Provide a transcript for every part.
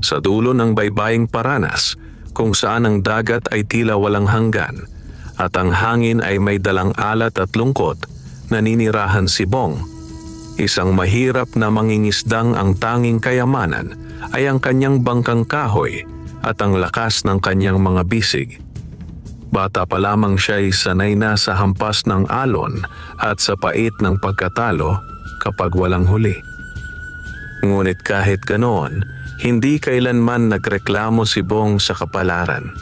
sa dulo ng baybaying Paranas, kung saan ang dagat ay tila walang hanggan at ang hangin ay may dalang alat at lungkot, naninirahan si Bong. Isang mahirap na mangingisdang ang tanging kayamanan ay ang kanyang bangkang kahoy at ang lakas ng kanyang mga bisig. Bata pa lamang siya ay sanay na sa hampas ng alon at sa pait ng pagkatalo kapag walang huli. Ngunit kahit ganoon, hindi kailanman nagreklamo si Bong sa kapalaran.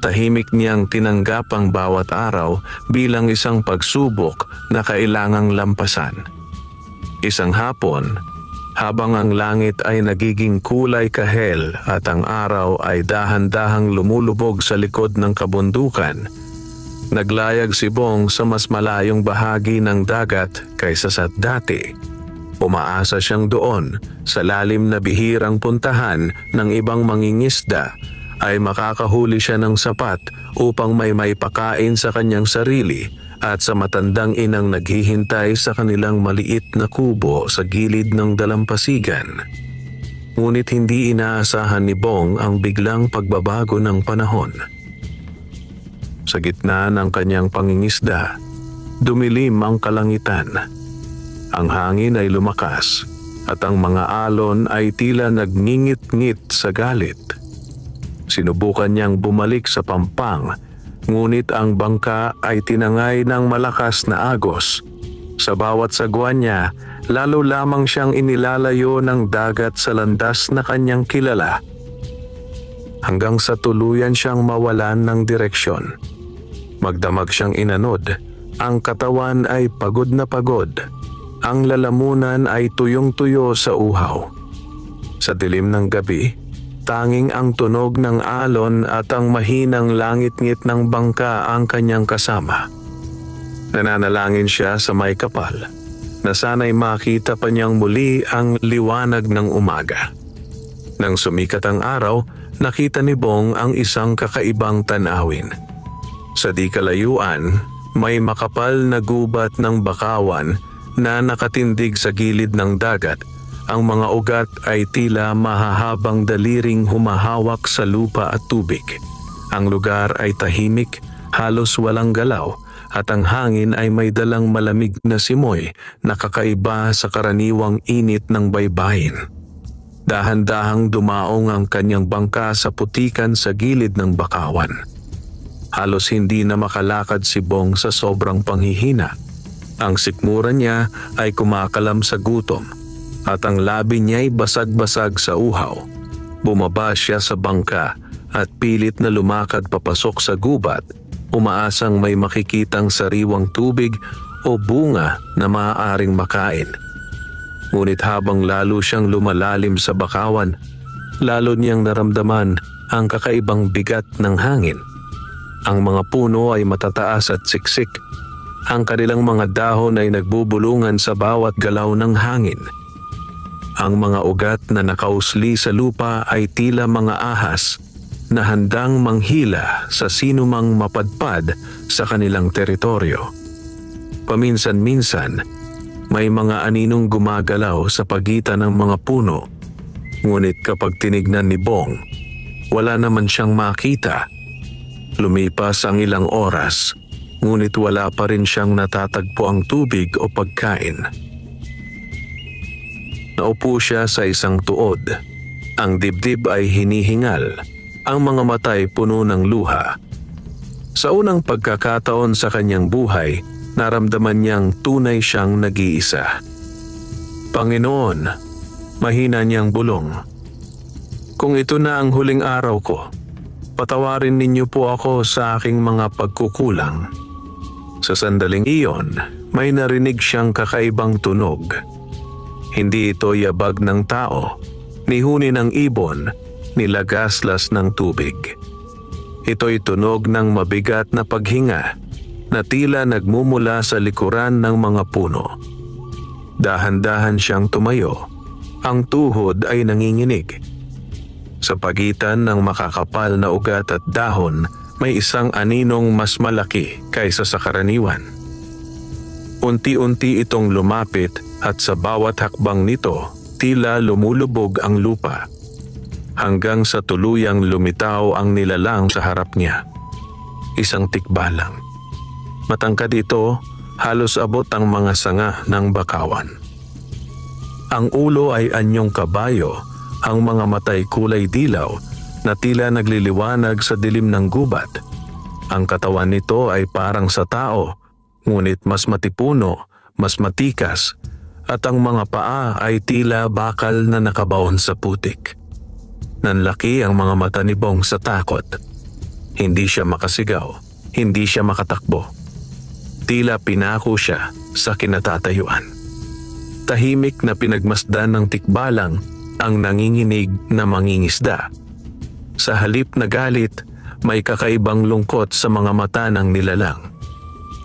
Tahimik niyang tinanggap ang bawat araw bilang isang pagsubok na kailangang lampasan. Isang hapon, habang ang langit ay nagiging kulay kahel at ang araw ay dahan-dahang lumulubog sa likod ng kabundukan, naglayag si Bong sa mas malayong bahagi ng dagat kaysa sa dati. Umaasa siyang doon sa lalim na bihirang puntahan ng ibang mangingisda ay makakahuli siya ng sapat upang may pakain sa kanyang sarili at sa matandang inang naghihintay sa kanilang maliit na kubo sa gilid ng dalampasigan. Ngunit hindi inaasahan ni Bong ang biglang pagbabago ng panahon. Sa gitna ng kanyang pangingisda, dumilim ang kalangitan. Ang hangin ay lumakas at ang mga alon ay tila nagngingit-ngit sa galit. Sinubukan niyang bumalik sa pampang, ngunit ang bangka ay tinangay ng malakas na agos. Sa bawat sagwa niya, lalo lamang siyang inilalayo ng dagat sa landas na kanyang kilala. Hanggang sa tuluyan siyang mawalan ng direksyon. Magdamag siyang inanod, ang katawan ay pagod na pagod. Ang lalamunan ay tuyong-tuyo sa uhaw. Sa dilim ng gabi, tanging ang tunog ng alon at ang mahinang langit-ngit ng bangka ang kanyang kasama. Nananalangin siya sa may kapal na sana'y makita pa niyang muli ang liwanag ng umaga. Nang sumikat ang araw, nakita ni Bong ang isang kakaibang tanawin. Sa di kalayuan, may makapal na gubat ng bakawan na nakatindig sa gilid ng dagat. Ang mga ugat ay tila mahahabang daliring humahawak sa lupa at tubig. Ang lugar ay tahimik, halos walang galaw, at ang hangin ay may dalang malamig na simoy na kakaiba sa karaniwang init ng baybayin. Dahan-dahang dumaong ang kanyang bangka sa putikan sa gilid ng bakawan. Halos hindi na makalakad si Bong sa sobrang panghihina. Ang sikmura niya ay kumakalam sa gutom at ang labi niya ay basag-basag sa uhaw. Bumaba siya sa bangka at pilit na lumakad papasok sa gubat, umaasang may makikitang sariwang tubig o bunga na maaaring makain. Ngunit habang lalo siyang lumalalim sa bakawan, lalo niyang naramdaman ang kakaibang bigat ng hangin. Ang mga puno ay matataas at siksik. Ang kanilang mga dahon ay nagbubulungan sa bawat galaw ng hangin. Ang mga ugat na nakausli sa lupa ay tila mga ahas na handang manghila sa sinumang mapadpad sa kanilang teritoryo. Paminsan-minsan, may mga aninong gumagalaw sa pagitan ng mga puno. Ngunit kapag tinignan ni Bong, wala naman siyang makita. Lumipas ang ilang oras, ngunit wala pa rin siyang natatagpo ang tubig o pagkain. Naupo siya sa isang tuod. Ang dibdib ay hinihingal. Ang mga mata ay puno ng luha. Sa unang pagkakataon sa kanyang buhay, naramdaman niyang tunay siyang nag-iisa. Panginoon, mahina niyang bulong. Kung ito na ang huling araw ko, patawarin ninyo po ako sa aking mga pagkukulang. Sa sandaling iyon, may narinig siyang kakaibang tunog. Hindi ito yabag ng tao, ni huni ng ibon, ni lagaslas ng tubig. Ito'y tunog ng mabigat na paghinga na tila nagmumula sa likuran ng mga puno. Dahan-dahan siyang tumayo. Ang tuhod ay nanginginig. Sa pagitan ng makakapal na ugat at dahon, may isang aninong mas malaki kaysa sa karaniwan. Unti-unti itong lumapit at sa bawat hakbang nito, tila lumulubog ang lupa. hanggang sa tuluyang lumitaw ang nilalang sa harap niya. Isang tikbalang. Matangkad ito, halos abot ang mga sanga ng bakawan. Ang ulo ay anyong kabayo, ang mga matay kulay dilaw na tila nagliliwanag sa dilim ng gubat. Ang katawan nito ay parang sa tao, ngunit mas matipuno, mas matikas, at ang mga paa ay tila bakal na nakabaon sa putik. Nanlaki ang mga mata ni Bong sa takot. Hindi siya makasigaw, hindi siya makatakbo. Tila pinako siya sa kinatatayuan. Tahimik na pinagmasdan ng tikbalang ang nanginginig na mangingisda. Sa halip na galit, may kakaibang lungkot sa mga mata ng nilalang.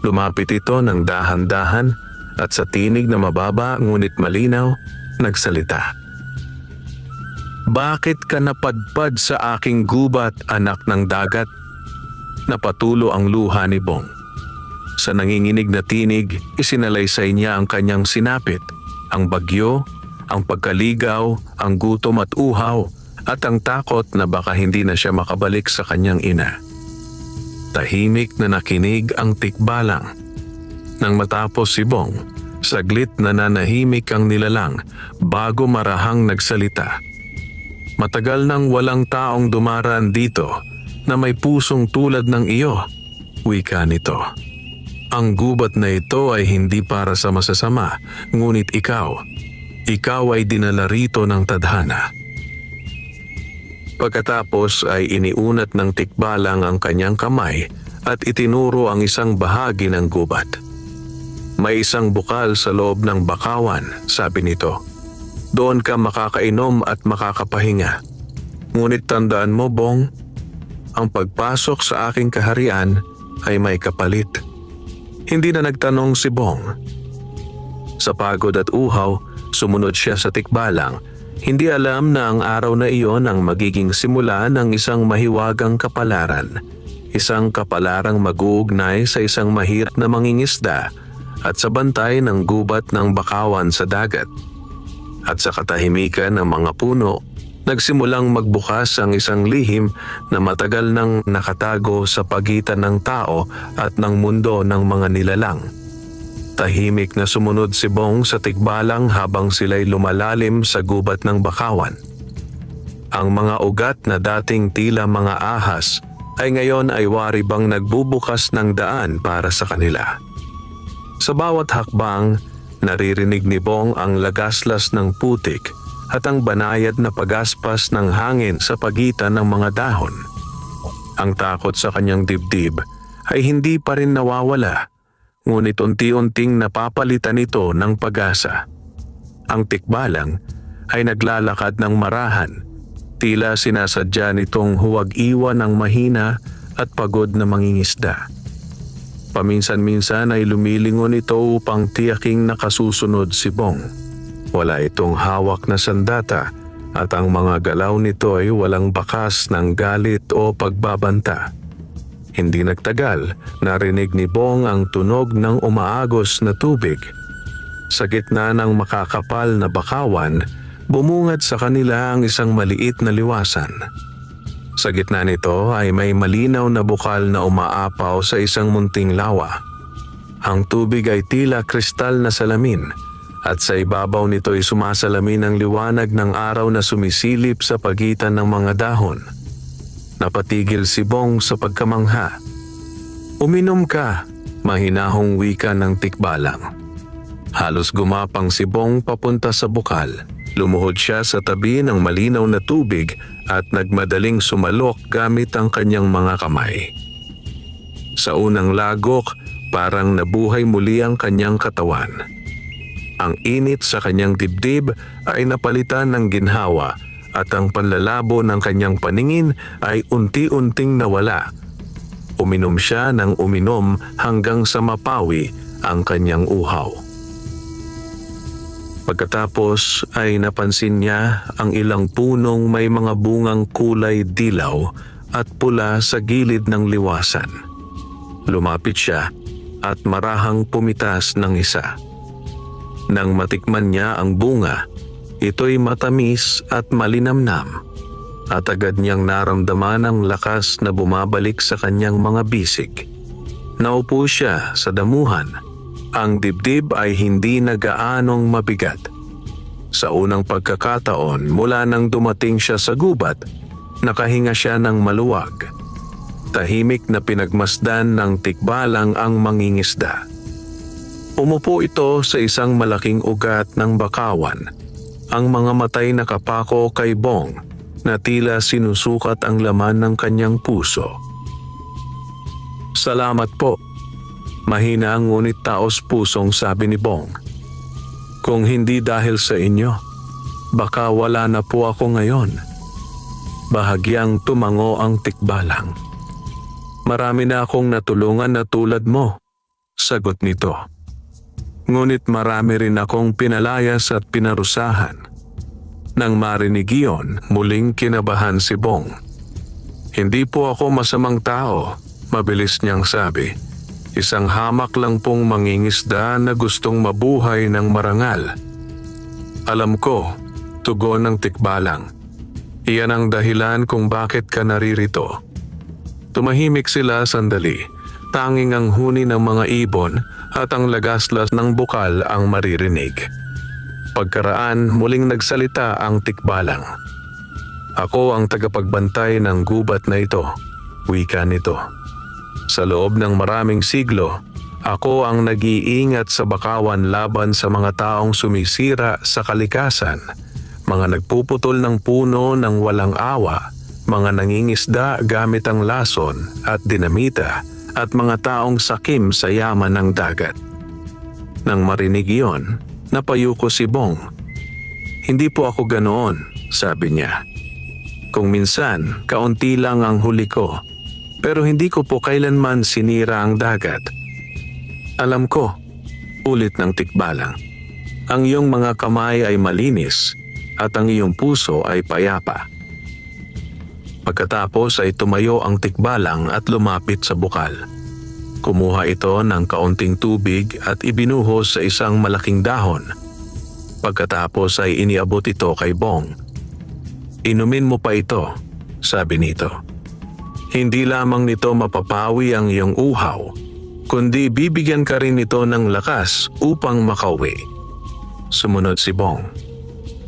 Lumapit ito ng dahan-dahan at sa tinig na mababa ngunit malinaw, nagsalita. "Bakit ka napadpad sa aking gubat, anak ng dagat?" Napatulo ang luha ni Bong. Sa nanginginig na tinig, isinalaysay niya ang kanyang sinapit, ang bagyo, ang pagkaligaw, ang gutom at uhaw, at ang takot na baka hindi na siya makabalik sa kanyang ina. Tahimik na nakinig ang tikbalang. Nang matapos si Bong, saglit na nanahimik ang nilalang bago marahang nagsalita. "Matagal nang walang taong dumaraan dito na may pusong tulad ng iyo," wika nito. "Ang gubat na ito ay hindi para sa masasama, ngunit ikaw ay dinala rito ng tadhana." Pagkatapos ay iniunat ng tikbalang ang kanyang kamay at itinuro ang isang bahagi ng gubat. "May isang bukal sa loob ng bakawan," sabi nito. "Doon ka makakainom at makakapahinga. Ngunit tandaan mo, Bong, ang pagpasok sa aking kaharian ay may kapalit." Hindi na nagtanong si Bong. Sa pagod at uhaw, sumunod siya sa tikbalang. Hindi alam na ang araw na iyon ang magiging simula ng isang mahiwagang kapalaran. Isang kapalarang mag-uugnay sa isang mahirap na mangingisda at sa bantay ng gubat ng bakawan sa dagat. At sa katahimikan ng mga puno, nagsimulang magbukas ang isang lihim na matagal nang nakatago sa pagitan ng tao at ng mundo ng mga nilalang. Tahimik na sumunod si Bong sa tikbalang habang sila'y lumalalim sa gubat ng bakawan. Ang mga ugat na dating tila mga ahas ay ngayon ay wari bang nagbubukas ng daan para sa kanila. Sa bawat hakbang, naririnig ni Bong ang lagaslas ng putik at ang banayad na pagaspas ng hangin sa pagitan ng mga dahon. Ang takot sa kanyang dibdib ay hindi pa rin nawawala, ngunit unti-unting napapalitan ito ng pag-asa. Ang tikbalang ay naglalakad ng marahan, tila sinasadya nitong huwag iwan ng mahina at pagod na mangingisda. Paminsan-minsan ay lumilingon ito upang tiyaking nakasusunod si Bong. Wala itong hawak na sandata at ang mga galaw nito ay walang bakas ng galit o pagbabanta. Hindi nagtagal, narinig ni Bong ang tunog ng umaagos na tubig. Sa gitna ng makakapal na bakawan, bumungad sa kanila ang isang maliit na liwasan. Sa gitna nito ay may malinaw na bukal na umaapaw sa isang munting lawa. Ang tubig ay tila kristal na salamin at sa ibabaw nito ay sumasalamin ang liwanag ng araw na sumisilip sa pagitan ng mga dahon. Napatigil si Bong sa pagkamangha. "Uminom ka," mahinahong wika ng tikbalang. Halos gumapang si Bong papunta sa bukal. Lumuhod siya sa tabi ng malinaw na tubig at nagmadaling sumalok gamit ang kanyang mga kamay. Sa unang lagok, parang nabuhay muli ang kanyang katawan. Ang init sa kanyang dibdib ay napalitan ng ginhawa at ang panlalabo ng kanyang paningin ay unti-unting nawala. Uminom siya ng uminom hanggang sa mapawi ang kanyang uhaw. Pagkatapos ay napansin niya ang ilang punong may mga bungang kulay dilaw at pula sa gilid ng liwasan. Lumapit siya at marahang pumitas ng isa. Nang matikman niya ang bunga, ito'y matamis at malinamnam. at agad niyang naramdaman ang lakas na bumabalik sa kanyang mga bisig. Naupo siya sa damuhan. Ang dibdib ay hindi na gaanong mabigat. Sa unang pagkakataon mula nang dumating siya sa gubat, nakahinga siya ng maluwag. Tahimik na pinagmasdan ng tikbalang ang mangingisda. Umupo ito sa isang malaking ugat ng bakawan. Ang mga matay nakapako kay Bong na tila sinusukat ang laman ng kanyang puso. "Salamat po." Mahina ngunit taos pusong sabi ni Bong. "Kung hindi dahil sa inyo, baka wala na po ako ngayon." Bahagyang tumango ang tikbalang. "Marami na akong natulungan na tulad mo," sagot nito. "Ngunit marami rin akong pinalayas at pinarusahan." Nang marinig iyon, muling kinabahan si Bong. "Hindi po ako masamang tao," mabilis niyang sabi. "Isang hamak lang pong mangingisda na gustong mabuhay ng marangal." "Alam ko," tugon ng tikbalang. "Iyan ang dahilan kung bakit ka naririto." Tumahimik sila sandali. Tanging ang huni ng mga ibon at ang lagaslas ng bukal ang maririnig. Pagkaraan, muling nagsalita ang tikbalang. "Ako ang tagapagbantay ng gubat na ito," wika nito. "Sa loob ng maraming siglo, ako ang nag-iingat sa bakawan laban sa mga taong sumisira sa kalikasan, mga nagpuputol ng puno ng walang awa, mga nangingisda gamit ang lason at dinamita, at mga taong sakim sa yaman ng dagat." Nang marinig iyon, napayuko si Bong. "Hindi po ako ganoon," sabi niya. "Kung minsan, kaunti lang ang huli ko, pero hindi ko po kailanman sinira ang dagat." "Alam ko," ulit ng tikbalang. "Ang iyong mga kamay ay malinis at ang iyong puso ay payapa." Pagkatapos ay tumayo ang tikbalang at lumapit sa bukal. Kumuha ito ng kaunting tubig at ibinuhos sa isang malaking dahon. Pagkatapos ay iniabot ito kay Bong. "Inumin mo pa ito," sabi nito. "Hindi lamang nito mapapawi ang iyong uhaw, kundi bibigyan ka rin nito ng lakas upang makauwi." Sumunod si Bong.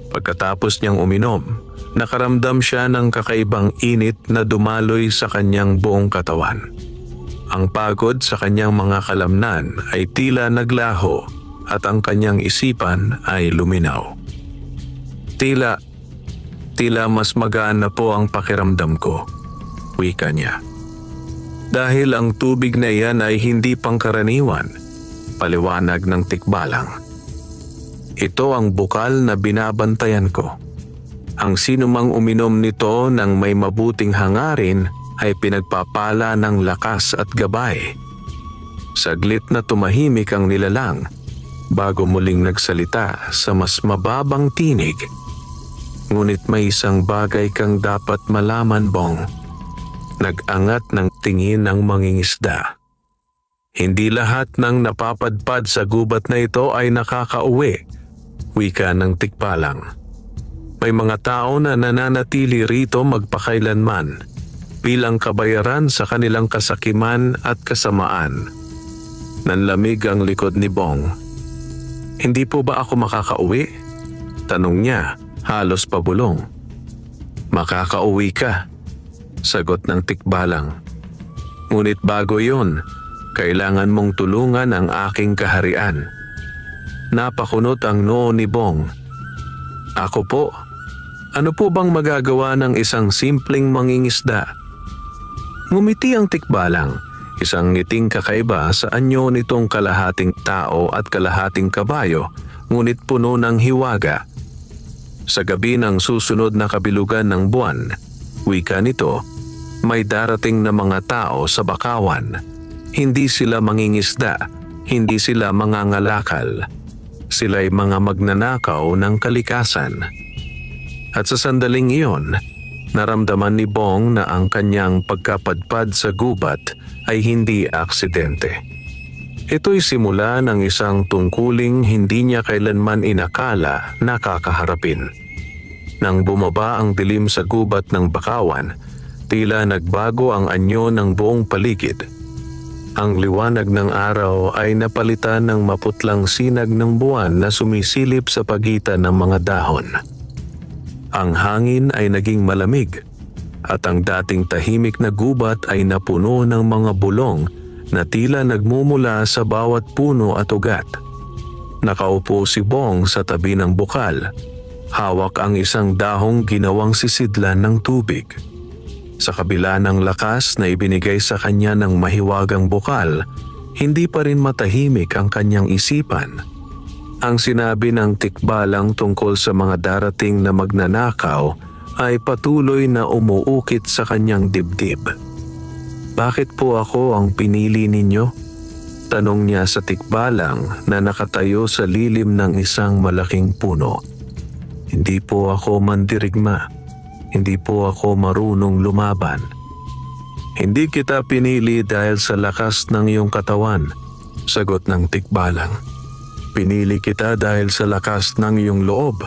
Pagkatapos niyang uminom, nakaramdam siya ng kakaibang init na dumaloy sa kanyang buong katawan. Ang pagod sa kanyang mga kalamnan ay tila naglaho at ang kanyang isipan ay luminaw. Tila mas magaan na po ang pakiramdam ko," wika niya. "Dahil ang tubig na iyan ay hindi pangkaraniwan," paliwanag ng tikbalang. "Ito ang bukal na binabantayan ko. Ang sinumang uminom nito ng may mabuting hangarin ay pinagpapala ng lakas at gabay." Saglit na tumahimik ang nilalang bago muling nagsalita sa mas mababang tinig. "Ngunit may isang bagay kang dapat malaman, Bong." Nag-angat ng tingin ang mangingisda. "Hindi lahat ng napapadpad sa gubat na ito ay nakakauwi," wika ng tikbalang. "May mga tao na nananatili rito magpakailanman bilang kabayaran sa kanilang kasakiman at kasamaan." Nanlamig ang likod ni Bong. "Hindi po ba ako makakauwi?" tanong niya, halos pabulong. "Makakauwi ka," sagot ng tikbalang. "Ngunit bago yun, kailangan mong tulungan ang aking kaharian." Napakunot ang noo ni Bong. "Ako po? Ano po bang magagawa ng isang simpleng mangingisda?" Ngumiti ang tikbalang, isang ngiting kakaiba sa anyo nitong kalahating tao at kalahating kabayo, ngunit puno ng hiwaga. Sa gabi ng susunod na kabilugan ng buwan, wika nito, may darating na mga tao sa bakawan. Hindi sila mangingisda, hindi sila mangangalakal. Sila'y mga magnanakaw ng kalikasan. At sa sandaling iyon, naramdaman ni Bong na ang kanyang pagkapadpad sa gubat ay hindi aksidente. Ito'y simula ng isang tungkuling hindi niya kailanman inakala na kakaharapin. Nang bumaba ang dilim sa gubat ng bakawan, tila nagbago ang anyo ng buong paligid. Ang liwanag ng araw ay napalitan ng maputlang sinag ng buwan na sumisilip sa pagitan ng mga dahon. Ang hangin ay naging malamig at ang dating tahimik na gubat ay napuno ng mga bulong na tila nagmumula sa bawat puno at ugat. Nakaupo si Bong sa tabi ng bukal. Hawak ang isang dahong ginawang sisidlan ng tubig. Sa kabila ng lakas na ibinigay sa kanya ng mahiwagang bukal, hindi pa rin matahimik ang kanyang isipan. Ang sinabi ng tikbalang tungkol sa mga darating na magnanakaw ay patuloy na umuukit sa kanyang dibdib. "Bakit po ako ang pinili ninyo?" tanong niya sa tikbalang na nakatayo sa lilim ng isang malaking puno. "Hindi po ako mandirigma. Hindi po ako marunong lumaban." "Hindi kita pinili dahil sa lakas ng iyong katawan," sagot ng tikbalang. "Pinili kita dahil sa lakas ng iyong loob."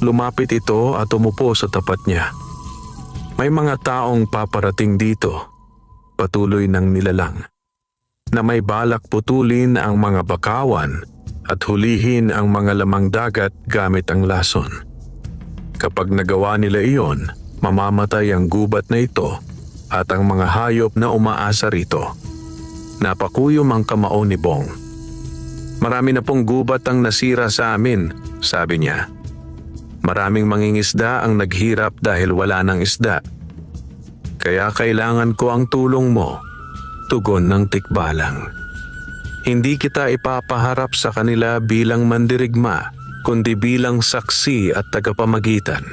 Lumapit ito at umupo sa tapat niya. "May mga taong paparating dito," patuloy ng nilalang, "na may balak putulin ang mga bakawan at hulihin ang mga lamang dagat gamit ang lason. Kapag nagawa nila iyon, mamamatay ang gubat na ito at ang mga hayop na umaasa rito." Napakuyom ang kamao ni Bong. "Marami na pong gubat ang nasira sa amin," sabi niya. "Maraming mangingisda ang naghirap dahil wala ng isda. Kaya kailangan ko ang tulong mo," tugon ng tikbalang. "Hindi kita ipapaharap sa kanila bilang mandirigma, kundi bilang saksi at tagapamagitan."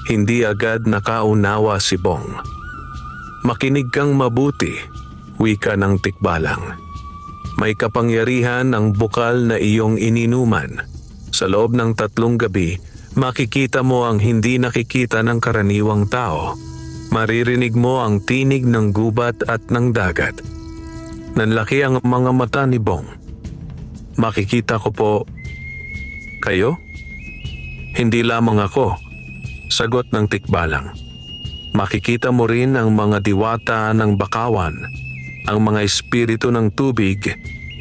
Hindi agad nakaunawa si Bong. "Makinig kang mabuti," wika ng tikbalang. "May kapangyarihan ang bukal na iyong ininuman. Sa loob ng 3 gabi, makikita mo ang hindi nakikita ng karaniwang tao. Maririnig mo ang tinig ng gubat at ng dagat." Nanlaki ang mga mata ni Bong. "Makikita ko po." "Kayo?" "Hindi lamang ako," sagot ng tikbalang. "Makikita mo rin ang mga diwata ng bakawan, ang mga espiritu ng tubig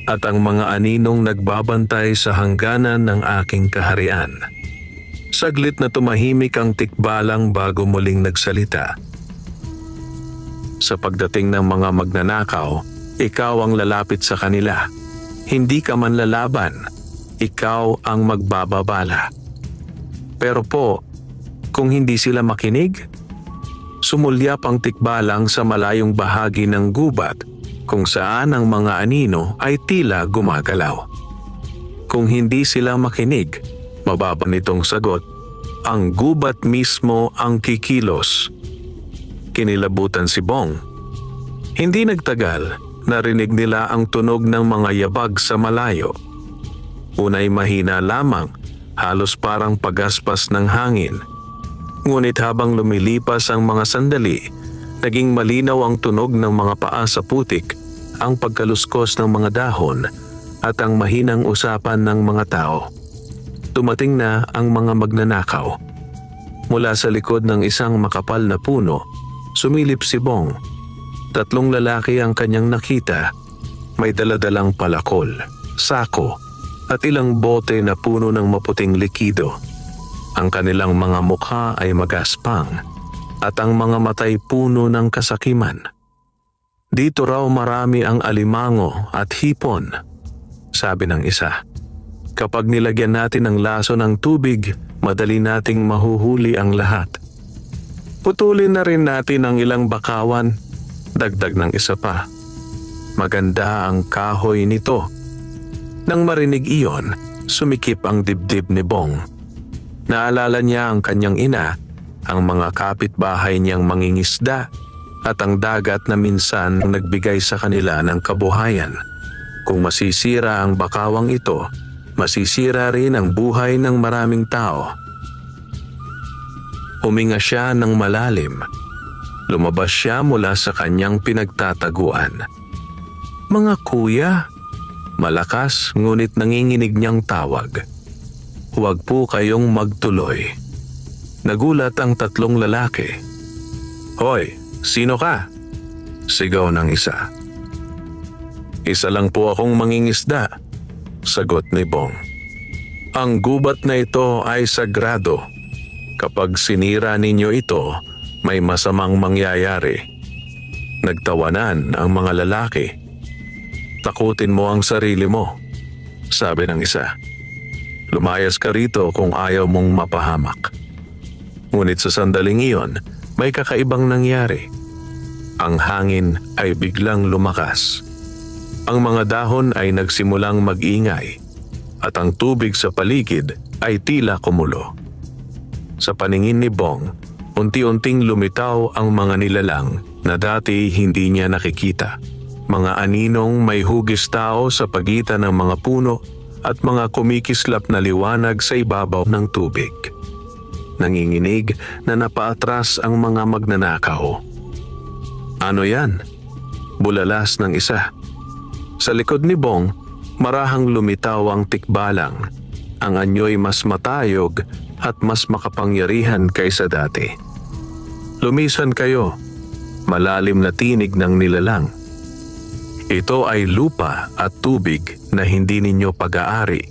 at ang mga aninong nagbabantay sa hangganan ng aking kaharian." Saglit na tumahimik ang tikbalang bago muling nagsalita. "Sa pagdating ng mga magnanakaw, ikaw ang lalapit sa kanila. Hindi ka man lalaban, ikaw ang magbababala. Pero po, kung hindi sila makinig?" Sumulyap ang tikbalang sa malayong bahagi ng gubat kung saan ang mga anino ay tila gumagalaw. "Kung hindi sila makinig," mababa nitong sagot, "ang gubat mismo ang kikilos." Kinilabutan si Bong. Hindi nagtagal, narinig nila ang tunog ng mga yabag sa malayo. Unay mahina lamang, halos parang pagaspas ng hangin. Ngunit habang lumilipas ang mga sandali, naging malinaw ang tunog ng mga paa sa putik, ang pagkaluskos ng mga dahon at ang mahinang usapan ng mga tao. Dumating na ang mga magnanakaw. Mula sa likod ng isang makapal na puno, sumilip si Bong. 3 lalaki ang kanyang nakita. May daladalang palakol, sako at ilang bote na puno ng maputing likido. Ang kanilang mga mukha ay magaspang at ang mga matay puno ng kasakiman. "Dito raw marami ang alimango at hipon," sabi ng isa. "Kapag nilagyan natin ng laso ng tubig, madali nating mahuhuli ang lahat. Putulin na rin natin ang ilang bakawan," dagdag ng isa pa. "Maganda ang kahoy nito." Nang marinig iyon, sumikip ang dibdib ni Bong. Naalala niya ang kanyang ina, ang mga kapitbahay niyang mangingisda at ang dagat na minsan nagbigay sa kanila ng kabuhayan. Kung masisira ang bakawang ito, masisira rin ang buhay ng maraming tao. Huminga siya ng malalim. Lumabas siya mula sa kanyang pinagtataguan. "Mga kuya," malakas ngunit nanginginig niyang tawag. "Huwag po kayong magtuloy. Nagulat ang tatlong lalaki. "Hoy, sino ka?" sigaw ng isa. "Isa lang po akong mangingisda," sagot ni Bong. "Ang gubat na ito ay sagrado. Kapag sinira ninyo ito, may masamang mangyayari." Nagtawanan ang mga lalaki. "Takutin mo ang sarili mo," sabi ng isa. "Lumayas ka rito kung ayaw mong mapahamak." Ngunit sa sandaling iyon, may kakaibang nangyari. Ang hangin ay biglang lumakas. Ang mga dahon ay nagsimulang mag-ingay at ang tubig sa paligid ay tila kumulo. Sa paningin ni Bong, unti-unting lumitaw ang mga nilalang na dati hindi niya nakikita. Mga aninong may hugis tao sa pagitan ng mga puno at mga kumikislap na liwanag sa ibabaw ng tubig. Nanginginig na napaatras ang mga magnanakaw. "Ano yan?" bulalas ng isa. Sa likod ni Bong, marahang lumitaw ang tikbalang. Ang anyo'y mas matayog at mas makapangyarihan kaysa dati. "Lumisan kayo," malalim na tinig ng nilalang. "Ito ay lupa at tubig na hindi ninyo pag-aari."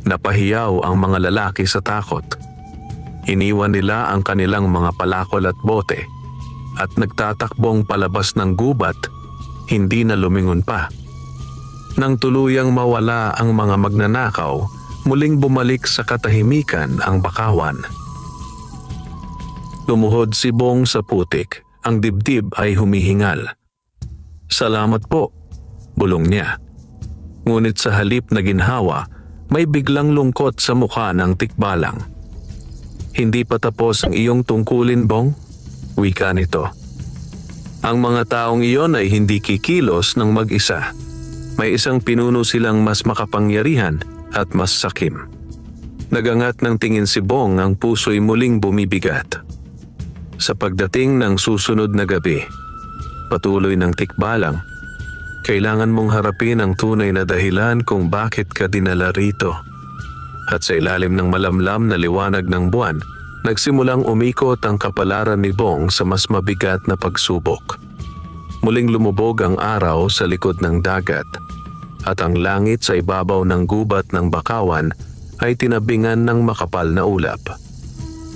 Napahiyaw ang mga lalaki sa takot. Iniwan nila ang kanilang mga palakol at bote at nagtatakbong palabas ng gubat, hindi na lumingon pa. Nang tuluyang mawala ang mga magnanakaw, muling bumalik sa katahimikan ang bakawan. Lumuhod si Bong sa putik, ang dibdib ay humihingal. "Salamat po," bulong niya. Ngunit sa halip na ginhawa, may biglang lungkot sa mukha ng tikbalang. "Hindi pa tapos ang iyong tungkulin, Bong?" wika nito. "Ang mga taong iyon ay hindi kikilos ng mag-isa. May isang pinuno silang mas makapangyarihan at mas sakim." Nagangat ng tingin si Bong, ang puso'y muling bumibigat. Sa pagdating ng susunod na gabi, patuloy ng tikbalang, "Kailangan mong harapin ang tunay na dahilan kung bakit ka dinala rito." At sa ilalim ng malamlam na liwanag ng buwan, nagsimulang umikot ang kapalaran ni Bong sa mas mabigat na pagsubok. Muling lumubog ang araw sa likod ng dagat at ang langit sa ibabaw ng gubat ng bakawan ay tinabingan ng makapal na ulap.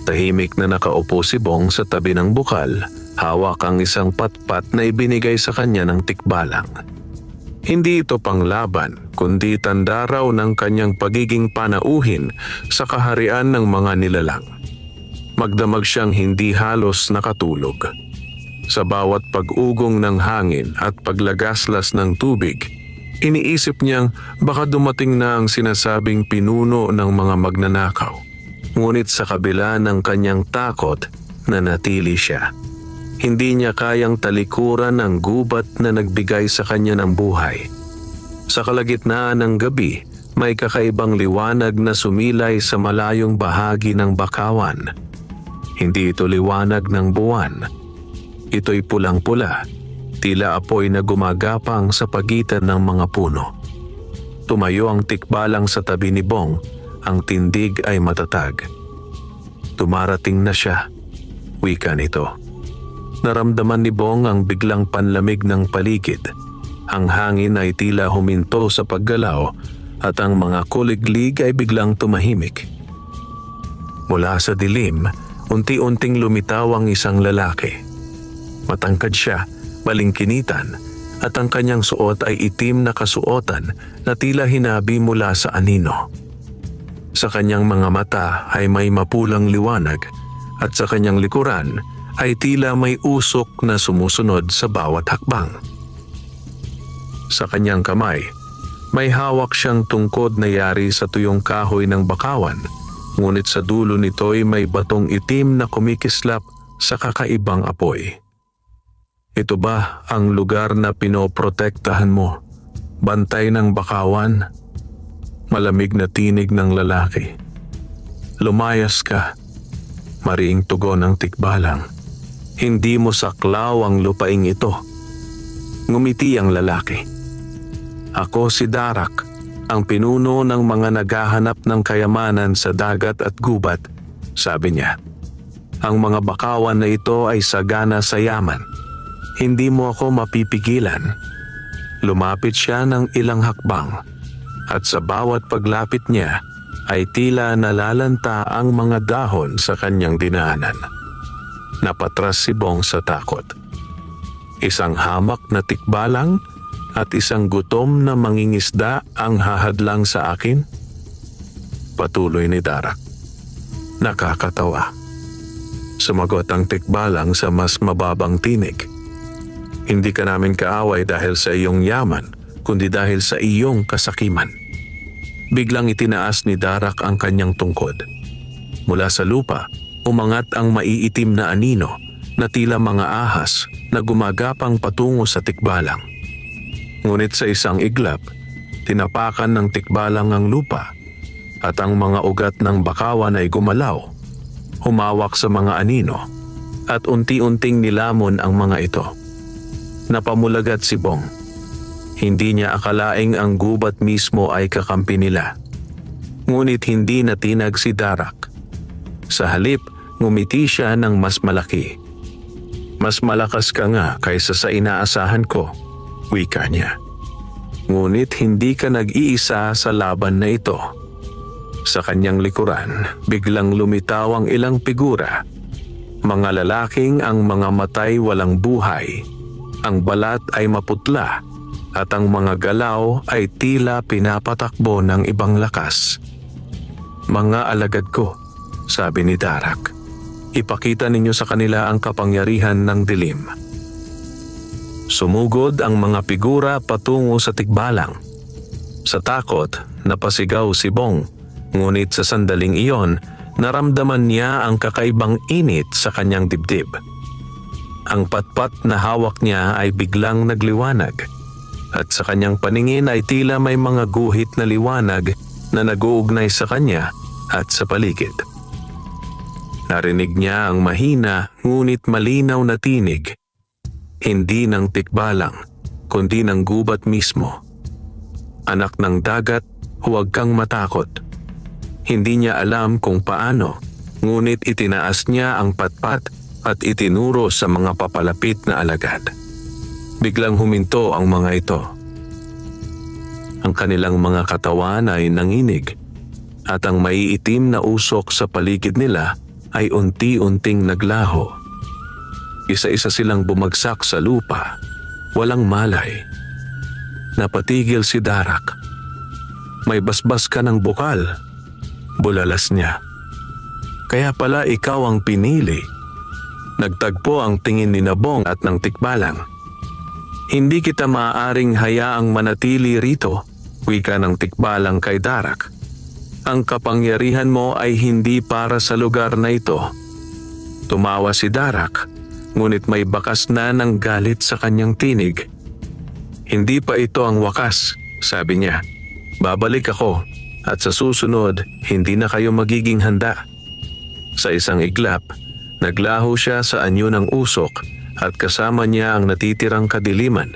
Tahimik na nakaupo si Bong sa tabi ng bukal, hawak ang isang patpat na ibinigay sa kanya ng tikbalang. Hindi ito panglaban, kundi tanda raw ng kanyang pagiging panauhin sa kaharian ng mga nilalang. Magdamag siyang hindi halos nakatulog. Sa bawat pag-ugong ng hangin at paglagaslas ng tubig, iniisip niyang baka dumating na ang sinasabing pinuno ng mga magnanakaw. Ngunit sa kabila ng kanyang takot, nanatili siya. Hindi niya kayang talikuran ang gubat na nagbigay sa kanya ng buhay. Sa kalagitnaan ng gabi, may kakaibang liwanag na sumilay sa malayong bahagi ng bakawan. Hindi ito liwanag ng buwan. Ito'y pulang-pula, tila apoy na gumagapang sa pagitan ng mga puno. Tumayo ang tikbalang sa tabi ni Bong, ang tindig ay matatag. "Dumarating na siya," wika nito. Naramdaman ni Bong ang biglang panlamig ng paligid. Ang hangin ay tila huminto sa paggalaw at ang mga kuliglig ay biglang tumahimik. Mula sa dilim, unti-unting lumitaw ang isang lalaki. Matangkad siya, balingkinitan, at ang kanyang suot ay itim na kasuotan na tila hinabi mula sa anino. Sa kanyang mga mata ay may mapulang liwanag at sa kanyang likuran ay tila may usok na sumusunod sa bawat hakbang. Sa kanyang kamay, may hawak siyang tungkod na yari sa tuyong kahoy ng bakawan, ngunit sa dulo nito'y may batong itim na kumikislap sa kakaibang apoy. "Ito ba ang lugar na pinoprotektahan mo? Bantay ng bakawan?" Malamig na tinig ng lalaki. "Lumayas ka," mariing tugon ng tikbalang. "Hindi mo saklaw ang lupaing ito." Ngumiti ang lalaki. "Ako si Darak, ang pinuno ng mga naghahanap ng kayamanan sa dagat at gubat," sabi niya. Ang mga bakawan na ito ay sagana sa yaman. Hindi mo ako mapipigilan. Lumapit siya ng ilang hakbang at sa bawat paglapit niya ay tila nalalanta ang mga dahon sa kanyang dinaanan. Napatras si Bong sa takot. Isang hamak na tikbalang at isang gutom na mangingisda ang hahadlang sa akin? Patuloy ni Darak. Nakakatawa. Sumagot ang tikbalang sa mas mababang tinig. Hindi ka namin kaaway dahil sa iyong yaman, kundi dahil sa iyong kasakiman. Biglang itinaas ni Darak ang kanyang tungkod. Mula sa lupa, umangat ang maiitim na anino na tila mga ahas na gumagapang patungo sa tikbalang. Ngunit sa isang iglap, tinapakan ng tikbalang ang lupa at ang mga ugat ng bakawan ay gumalaw, humawak sa mga anino at unti-unting nilamon ang mga ito. Napamulagat si Bong. Hindi niya akalaing ang gubat mismo ay kakampi nila. Ngunit hindi natinag si Darak. Sa halip, ngumiti siya ng mas malaki. Mas malakas ka nga kaysa sa inaasahan ko, wika niya. Ngunit hindi ka nag-iisa sa laban na ito. Sa kanyang likuran, biglang lumitaw ang ilang figura. Mga lalaking ang mga matay walang buhay, ang balat ay maputla, at ang mga galaw ay tila pinapatakbo ng ibang lakas. Mga alagad ko, sabi ni Darak. Ipakita ninyo sa kanila ang kapangyarihan ng dilim. Sumugod ang mga figura patungo sa tikbalang. Sa takot, napasigaw si Bong. Ngunit sa sandaling iyon, naramdaman niya ang kakaibang init sa kanyang dibdib. Ang patpat na hawak niya ay biglang nagliwanag at sa kanyang paningin ay tila may mga guhit na liwanag na nag-uugnay sa kanya at sa paligid. Narinig niya ang mahina ngunit malinaw na tinig, hindi ng tikbalang kundi ng gubat mismo. Anak ng dagat, huwag kang matakot. Hindi niya alam kung paano, ngunit itinaas niya ang patpat at itinuro sa mga papalapit na alagad. Biglang huminto ang mga ito. Ang kanilang mga katawan ay nanginig at ang maiitim na usok sa paligid nila ay unti-unting naglaho. Isa-isa silang bumagsak sa lupa, walang malay. Napatigil si Darak. May basbas ka ng bukal. Bulalas niya. Kaya pala ikaw ang pinili. Nagtagpo ang tingin ni Bong at ng tikbalang. Hindi kita maaaring hayaang manatili rito, wika ng tikbalang kay Darak. Ang kapangyarihan mo ay hindi para sa lugar na ito. Tumawa si Darak, ngunit may bakas na ng galit sa kanyang tinig. Hindi pa ito ang wakas, sabi niya. Babalik ako. At sa susunod, hindi na kayo magiging handa. Sa isang iglap, naglaho siya sa anyo ng usok at kasama niya ang natitirang kadiliman.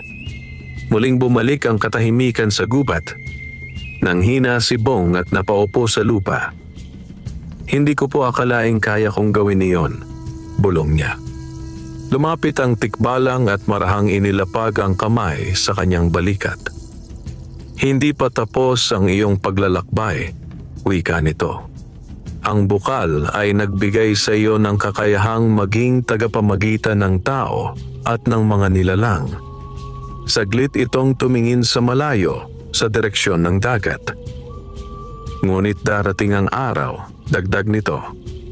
Muling bumalik ang katahimikan sa gubat. Nanghina si Bong at napaupo sa lupa. Hindi ko po akalaing kaya kong gawin iyon, bulong niya. Lumapit ang tikbalang at marahang inilapag ang kamay sa kanyang balikat. Hindi pa tapos ang iyong paglalakbay, wika nito. Ang bukal ay nagbigay sa iyo ng kakayahang maging tagapamagitan ng tao at ng mga nilalang. Saglit itong tumingin sa malayo sa direksyon ng dagat. Ngunit darating ang araw, dagdag nito,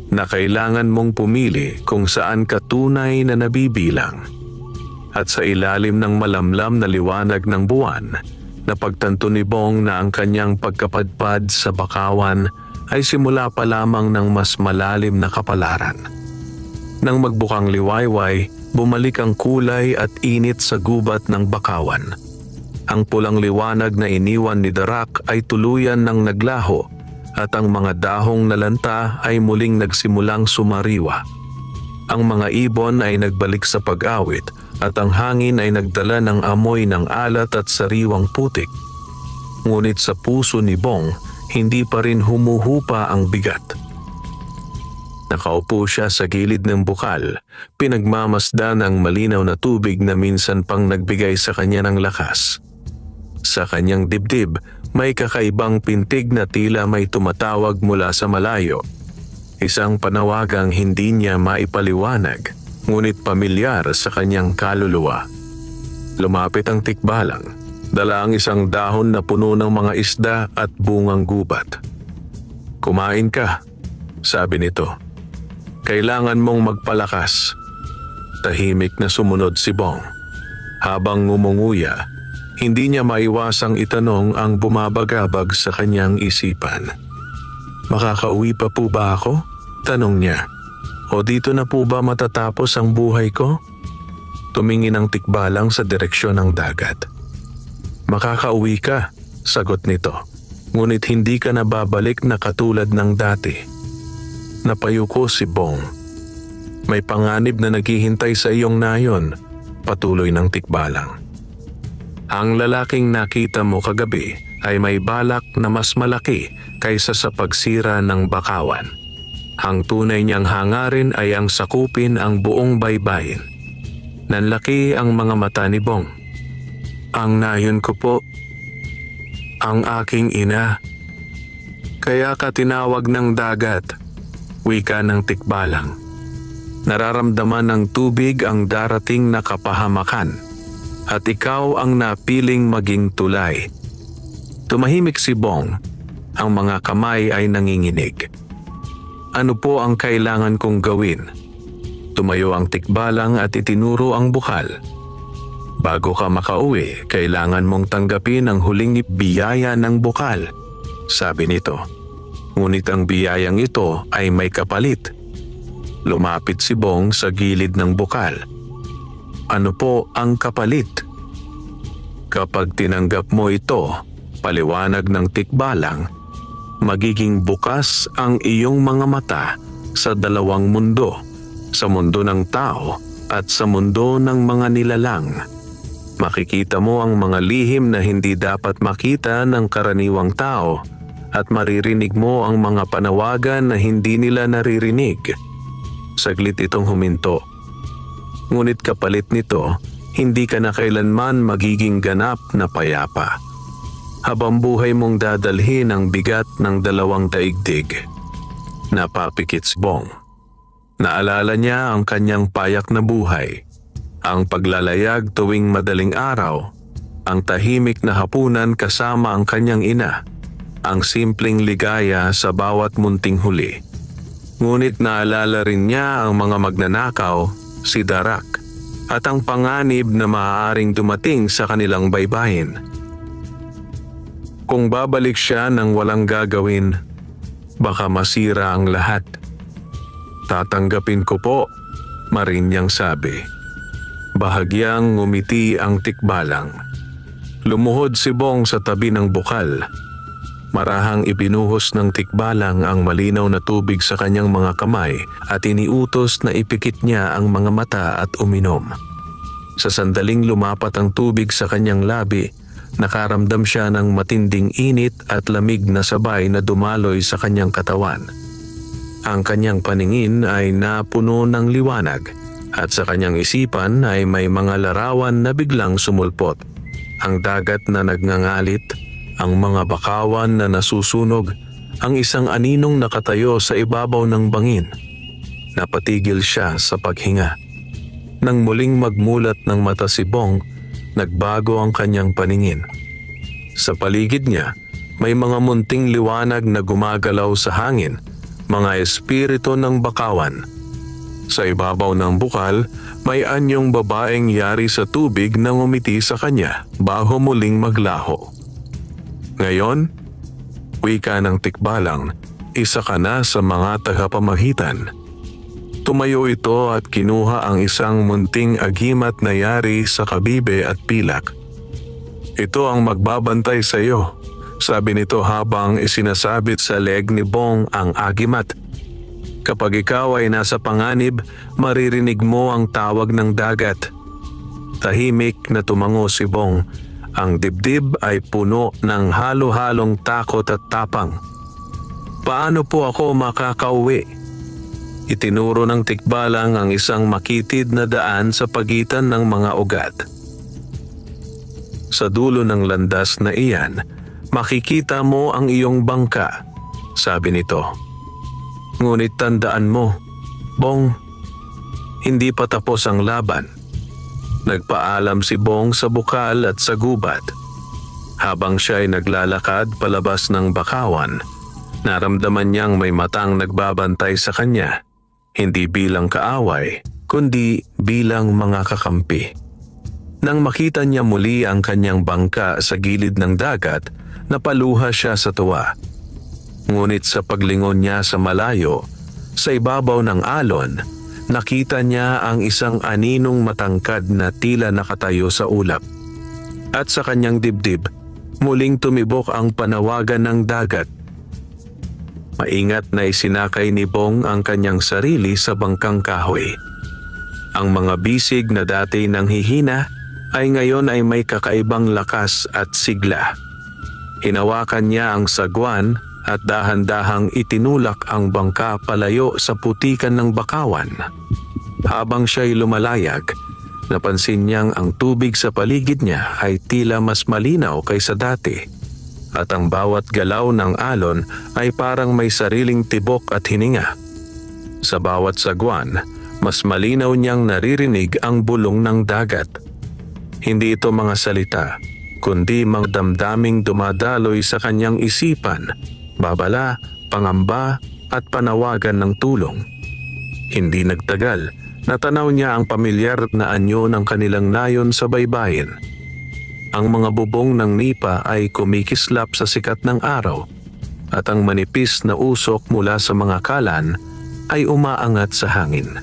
na kailangan mong pumili kung saan ka tunay na nabibilang. At sa ilalim ng malamlam na liwanag ng buwan, napagtanto ni Bong na ang kanyang pagkapadpad sa bakawan ay simula pa lamang ng mas malalim na kapalaran. Nang magbukang liwayway, bumalik ang kulay at init sa gubat ng bakawan. Ang pulang liwanag na iniwan ni Darak ay tuluyan ng naglaho at ang mga dahong nalanta ay muling nagsimulang sumariwa. Ang mga ibon ay nagbalik sa pag-awit at ang hangin ay nagdala ng amoy ng alat at sariwang putik. Ngunit sa puso ni Bong, hindi pa rin humuhupa ang bigat. Nakaupo siya sa gilid ng bukal, pinagmamasdan ang malinaw na tubig na minsan pang nagbigay sa kanya ng lakas. Sa kanyang dibdib, may kakaibang pintig na tila may tumatawag mula sa malayo. Isang panawagang hindi niya maipaliwanag, ngunit pamilyar sa kanyang kaluluwa. Lumapit ang tikbalang, dala ang isang dahon na puno ng mga isda at bungang gubat. "Kumain ka," sabi nito. "Kailangan mong magpalakas." Tahimik na sumunod si Bong. Habang ngumunguya, hindi niya maiwasang itanong ang bumabagabag sa kanyang isipan. "Makakauwi pa po ba ako?" tanong niya. "O dito na po ba matatapos ang buhay ko?" Tumingin ang tikbalang sa direksyon ng dagat. "Makakauwi ka," sagot nito. "Ngunit hindi ka na babalik na katulad ng dati." Napayuko si Bong. "May panganib na naghihintay sa iyong nayon," patuloy ng tikbalang. "Ang lalaking nakita mo kagabi ay may balak na mas malaki kaysa sa pagsira ng bakawan. Ang tunay niyang hangarin ay ang sakupin ang buong baybayin." Nanlaki ang mga mata ni Bong. "Ang nayon ko po, ang aking ina. Kaya ka tinawag ng dagat," wika ng tikbalang. "Nararamdaman ng tubig ang darating na kapahamakan, at ikaw ang napiling maging tulay." Tumahimik si Bong. Ang mga kamay ay nanginginig. "Ano po ang kailangan kong gawin?" Tumayo ang tikbalang at itinuro ang bukal. "Bago ka makauwi, kailangan mong tanggapin ang huling biyaya ng bukal," sabi nito. Ngunit ang biyayang ito ay may kapalit. Lumapit si Bong sa gilid ng bukal. "Ano po ang kapalit?" "Kapag tinanggap mo ito," paliwanag ng tikbalang, "magiging bukas ang iyong mga mata sa dalawang mundo, sa mundo ng tao at sa mundo ng mga nilalang. Makikita mo ang mga lihim na hindi dapat makita ng karaniwang tao at maririnig mo ang mga panawagan na hindi nila naririnig." Saglit itong huminto. "Ngunit kapalit nito, hindi ka na kailanman magiging ganap na payapa. Habang buhay mong dadalhin ang bigat ng dalawang daigdig." Napapikit si Bong. Naalala niya ang kanyang payak na buhay, ang paglalayag tuwing madaling araw, ang tahimik na hapunan kasama ang kanyang ina, ang simpleng ligaya sa bawat munting huli. Ngunit naalala rin niya ang mga magnanakaw, si Darak, at ang panganib na maaaring dumating sa kanilang baybayin. Kung babalik siya ng walang gagawin, baka masira ang lahat. "Tatanggapin ko po," marinyang sabi. Bahagyang ngumiti ang tikbalang. Lumuhod si Bong sa tabi ng bukal. Marahang ibinuhos ng tikbalang ang malinaw na tubig sa kanyang mga kamay at iniutos na ipikit niya ang mga mata at uminom. Sa sandaling lumapat ang tubig sa kanyang labi, nakaramdam siya ng matinding init at lamig na sabay na dumaloy sa kanyang katawan. Ang kanyang paningin ay napuno ng liwanag at sa kanyang isipan ay may mga larawan na biglang sumulpot. Ang dagat na nagngangalit, ang mga bakawan na nasusunog, ang isang aninong nakatayo sa ibabaw ng bangin. Napatigil siya sa paghinga. Nang muling magmulat ng mata si Bong, nagbago ang kanyang paningin. Sa paligid niya, may mga munting liwanag na gumagalaw sa hangin, mga espiritu ng bakawan. Sa ibabaw ng bukal, may anyong babaeng yari sa tubig na ngumiti sa kanya bago muling maglaho. "Ngayon," wika ng tikbalang, "isa ka na sa mga tagapamagitan." Tumayo ito at kinuha ang isang munting agimat na yari sa kabibe at pilak. "Ito ang magbabantay sa iyo," sabi nito habang isinasabit sa leg ni Bong ang agimat. "Kapag ikaw ay nasa panganib, maririnig mo ang tawag ng dagat." Tahimik na tumango si Bong. Ang dibdib ay puno ng halo-halong takot at tapang. "Paano po ako makakauwi?" Itinuro ng tikbalang ang isang makitid na daan sa pagitan ng mga ugat. Sa dulo ng landas na iyan, makikita mo ang iyong bangka, sabi nito. Ngunit tandaan mo, Bong, hindi pa tapos ang laban. Nagpaalam si Bong sa bukal at sa gubat. Habang siya ay naglalakad palabas ng bakawan, naramdaman niyang may matang nagbabantay sa kanya, hindi bilang kaaway, kundi bilang mga kakampi. Nang makita niya muli ang kanyang bangka sa gilid ng dagat, napaluha siya sa tuwa. Ngunit sa paglingon niya sa malayo, sa ibabaw ng alon, nakita niya ang isang aninong matangkad na tila nakatayo sa ulap. At sa kanyang dibdib, muling tumibok ang panawagan ng dagat. Maingat na isinakay ni Bong ang kanyang sarili sa bangkang kahoy. Ang mga bisig na dati nang hihina ay ngayon ay may kakaibang lakas at sigla. Hinawakan niya ang sagwan at dahan-dahang itinulak ang bangka palayo sa putikan ng bakawan. Habang siya'y lumalayag, napansin niyang ang tubig sa paligid niya ay tila mas malinaw kaysa dati, at ang bawat galaw ng alon ay parang may sariling tibok at hininga. Sa bawat sagwan, mas malinaw niyang naririnig ang bulong ng dagat. Hindi ito mga salita, kundi mga damdaming dumadaloy sa kanyang isipan, babala, pangamba at panawagan ng tulong. Hindi nagtagal, natanaw niya ang pamilyar na anyo ng kanilang nayon sa baybayin. Ang mga bubong ng nipa ay kumikislap sa sikat ng araw, at ang manipis na usok mula sa mga kalan ay umaangat sa hangin.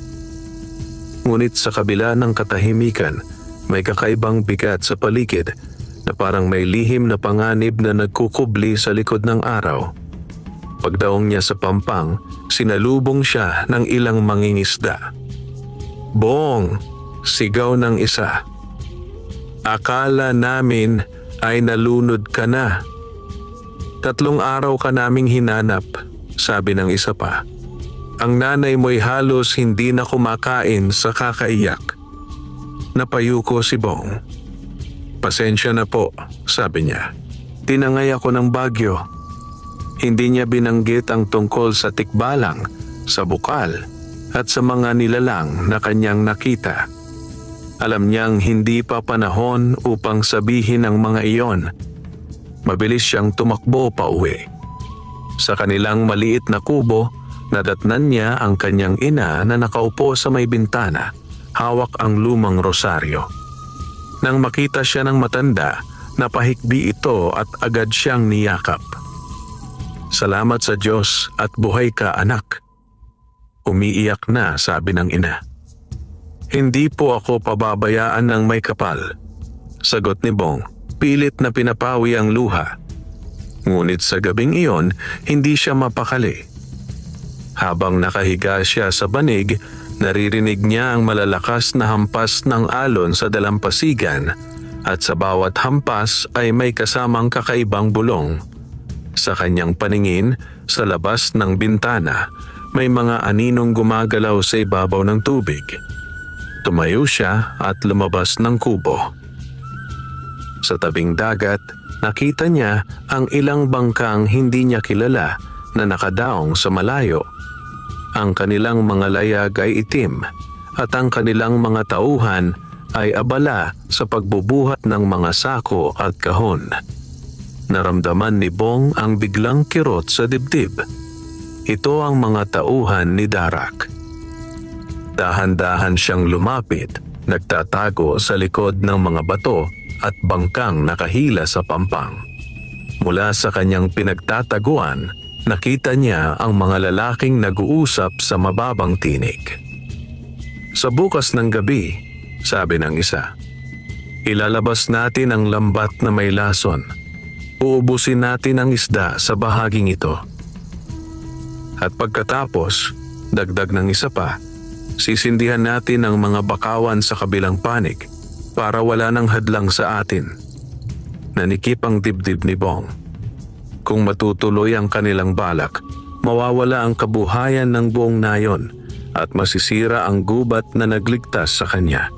Ngunit sa kabila ng katahimikan, may kakaibang bigat sa paligid na parang may lihim na panganib na nagkukubli sa likod ng araw. Pagdaong niya sa pampang, sinalubong siya ng ilang mangingisda. Bong! Sigaw ng isa. Akala namin ay nalunod ka na. 3 araw ka naming hinanap, sabi ng isa pa. Ang nanay mo'y halos hindi na kumakain sa kakaiyak. Napayuko si Bong. Pasensya na po, sabi niya. Tinangay ako ng bagyo. Hindi niya binanggit ang tungkol sa tikbalang, sa bukal, at sa mga nilalang na kanyang nakita. Alam niyang hindi pa panahon upang sabihin ang mga iyon. Mabilis siyang tumakbo pa uwi. Sa kanilang maliit na kubo, nadatnan niya ang kanyang ina na nakaupo sa may bintana, hawak ang lumang rosaryo. Nang makita siya ng matanda, napahikbi ito at agad siyang niyakap. Salamat sa Diyos at buhay ka, anak. Umiiyak na, sabi ng ina. Hindi po ako pababayaan ng may kapal, sagot ni Bong, pilit na pinapawi ang luha. Ngunit sa gabing iyon, hindi siya mapakali. Habang nakahiga siya sa banig, naririnig niya ang malalakas na hampas ng alon sa dalampasigan, at sa bawat hampas ay may kasamang kakaibang bulong. Sa kanyang paningin, sa labas ng bintana, may mga aninong gumagalaw sa ibabaw ng tubig. Tumayo siya at lumabas ng kubo. Sa tabing dagat, nakita niya ang ilang bangkang hindi niya kilala na nakadaong sa malayo. Ang kanilang mga layag ay itim at ang kanilang mga tauhan ay abala sa pagbubuhat ng mga sako at kahon. Naramdaman ni Bong ang biglang kirot sa dibdib. Ito ang mga tauhan ni Darak. Dahan-dahan siyang lumapit, nagtatago sa likod ng mga bato at bangkang nakahila sa pampang. Mula sa kanyang pinagtataguan, nakita niya ang mga lalaking nag-uusap sa mababang tinig. Sa bukas ng gabi, sabi ng isa, ilalabas natin ang lambat na may lason. Uubusin natin ang isda sa bahaging ito. At pagkatapos, dagdag ng isa pa, sisindihan natin ang mga bakawan sa kabilang panig para wala nang hadlang sa atin. Nanikip ang dibdib ni Bong. Kung matutuloy ang kanilang balak, mawawala ang kabuhayan ng buong nayon at masisira ang gubat na nagligtas sa kanya.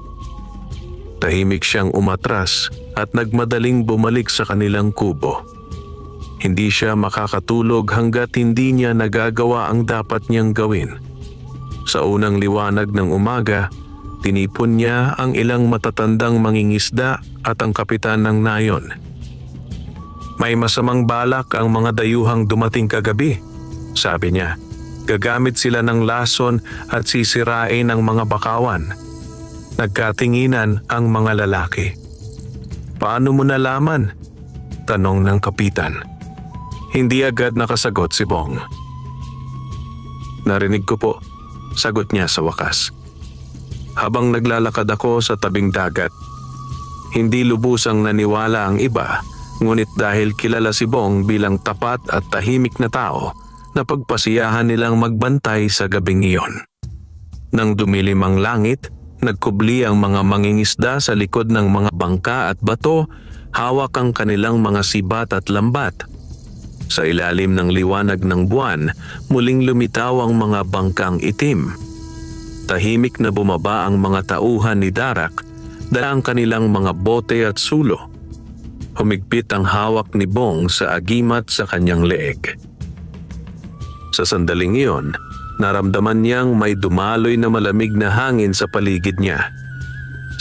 Tahimik siyang umatras at nagmadaling bumalik sa kanilang kubo. Hindi siya makakatulog hanggat hindi niya nagagawa ang dapat niyang gawin. Sa unang liwanag ng umaga, tinipon niya ang ilang matatandang mangingisda at ang kapitan ng nayon. May masamang balak ang mga dayuhang dumating kagabi, sabi niya. Gagamit sila ng lason at sisirain ang mga bakawan. Nagkatinginan ang mga lalaki. Paano mo nalaman? Tanong ng kapitan. Hindi agad nakasagot si Bong. Narinig ko po, sagot niya sa wakas. Habang naglalakad ako sa tabing dagat, hindi lubusang naniwala ang iba, ngunit dahil kilala si Bong bilang tapat at tahimik na tao, napagpasiyahan nilang magbantay sa gabing iyon. Nang dumilim ang langit, nagkubli ang mga mangingisda sa likod ng mga bangka at bato, hawak ang kanilang mga sibat at lambat. Sa ilalim ng liwanag ng buwan, muling lumitaw ang mga bangkang itim. Tahimik na bumaba ang mga tauhan ni Darak, dala ang kanilang mga bote at sulo. Humigpit ang hawak ni Bong sa agimat sa kanyang leeg. Sa sandaling iyon, naramdaman niyang may dumaloy na malamig na hangin sa paligid niya.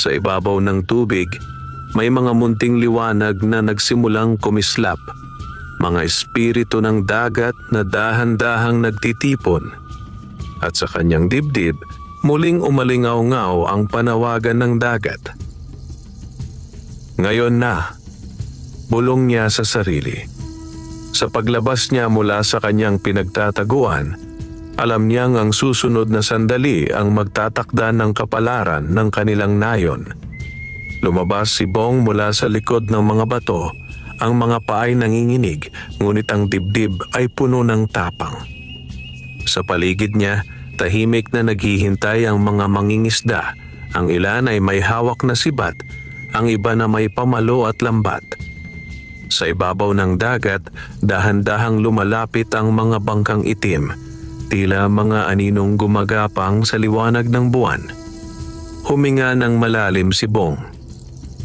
Sa ibabaw ng tubig, may mga munting liwanag na nagsimulang kumislap, mga espiritu ng dagat na dahan-dahang nagtitipon. At sa kanyang dibdib, muling umalingaw-ngaw ang panawagan ng dagat. Ngayon na, bulong niya sa sarili. Sa paglabas niya mula sa kanyang pinagtataguan, alam niyang ang susunod na sandali ang magtatakda ng kapalaran ng kanilang nayon. Lumabas si Bong mula sa likod ng mga bato, ang mga paay nanginginig, ngunit ang dibdib ay puno ng tapang. Sa paligid niya, tahimik na naghihintay ang mga mangingisda. Ang ilan ay may hawak na sibat, ang iba na may pamalo at lambat. Sa ibabaw ng dagat, dahan-dahang lumalapit ang mga bangkang itim, tila mga aninong gumagapang sa liwanag ng buwan. Huminga ng malalim si Bong.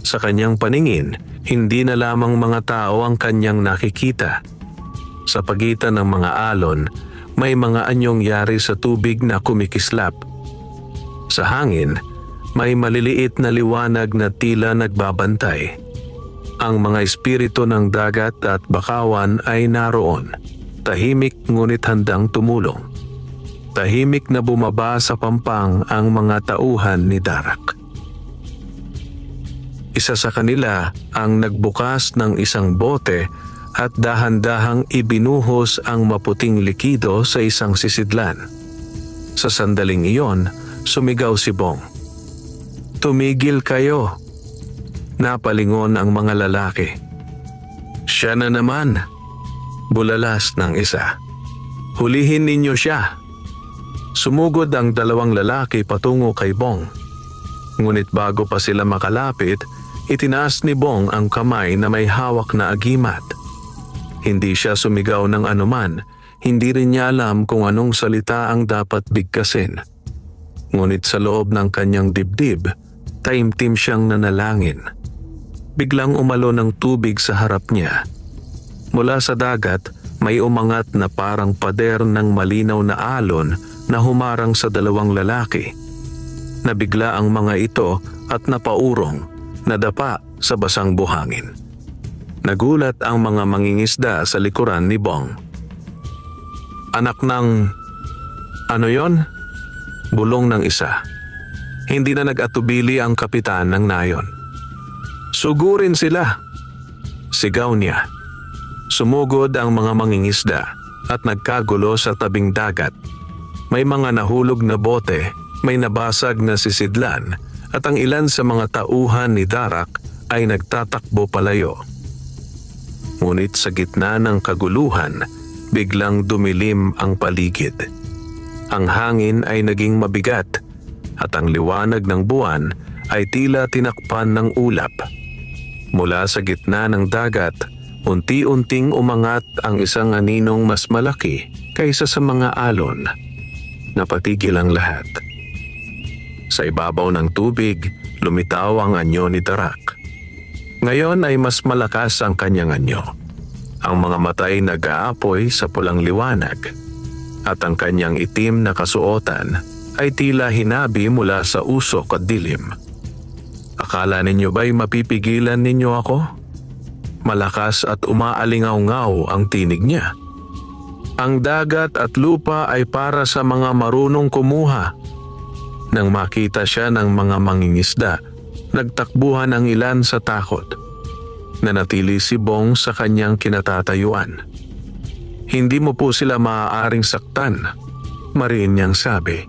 Sa kanyang paningin, hindi na lamang mga tao ang kanyang nakikita. Sa pagitan ng mga alon, may mga anyong yari sa tubig na kumikislap. Sa hangin, may maliliit na liwanag na tila nagbabantay. Ang mga espiritu ng dagat at bakawan ay naroon, tahimik ngunit handang tumulong. Tahimik na bumaba sa pampang ang mga tauhan ni Darak. Isa sa kanila ang nagbukas ng isang bote at dahan-dahang ibinuhos ang maputing likido sa isang sisidlan. Sa sandaling iyon, sumigaw si Bong. Tumigil kayo! Napalingon ang mga lalaki. Siya na naman! Bulalas ng isa. Hulihin ninyo siya! Sumugod ang dalawang lalaki patungo kay Bong. Ngunit bago pa sila makalapit, itinaas ni Bong ang kamay na may hawak na agimat. Hindi siya sumigaw ng anuman, hindi rin niya alam kung anong salita ang dapat bigkasin. Ngunit sa loob ng kanyang dibdib, taimtim siyang nanalangin. Biglang umalo ng tubig sa harap niya. Mula sa dagat, may umangat na parang pader ng malinaw na alon na humarang sa dalawang lalaki. Nabigla ang mga ito at napaurong, nadapa sa basang buhangin. Nagulat ang mga mangingisda sa likuran ni Bong. Anak ng... Ano yon? Bulong ng isa. Hindi na nag-atubili ang kapitan ng nayon. Sugurin sila! Sigaw niya. Sumugod ang mga mangingisda at nagkagulo sa tabing dagat. May mga nahulog na bote, may nabasag na sisidlan, at ang ilan sa mga tauhan ni Darak ay nagtatakbo palayo. Ngunit sa gitna ng kaguluhan, biglang dumilim ang paligid. Ang hangin ay naging mabigat at ang liwanag ng buwan ay tila tinakpan ng ulap. Mula sa gitna ng dagat, unti-unting umangat ang isang aninong mas malaki kaysa sa mga alon. napatigil ang lahat. Sa ibabaw ng tubig, lumitaw ang anyo ni Darak. Ngayon ay mas malakas ang kanyang anyo. Ang mga mata ay nag-aapoy sa pulang liwanag at ang kanyang itim na kasuotan ay tila hinabi mula sa usok at dilim. Akala ninyo ba'y mapipigilan ninyo ako? Malakas at umaalingaw-ngaw ang tinig niya. Ang dagat at lupa ay para sa mga marunong kumuha. Nang makita siya ng mga mangingisda, nagtakbuhan ang ilan sa takot. Nanatili si Bong sa kanyang kinatatayuan. Hindi mo po sila maaaring saktan, mariin niyang sabi.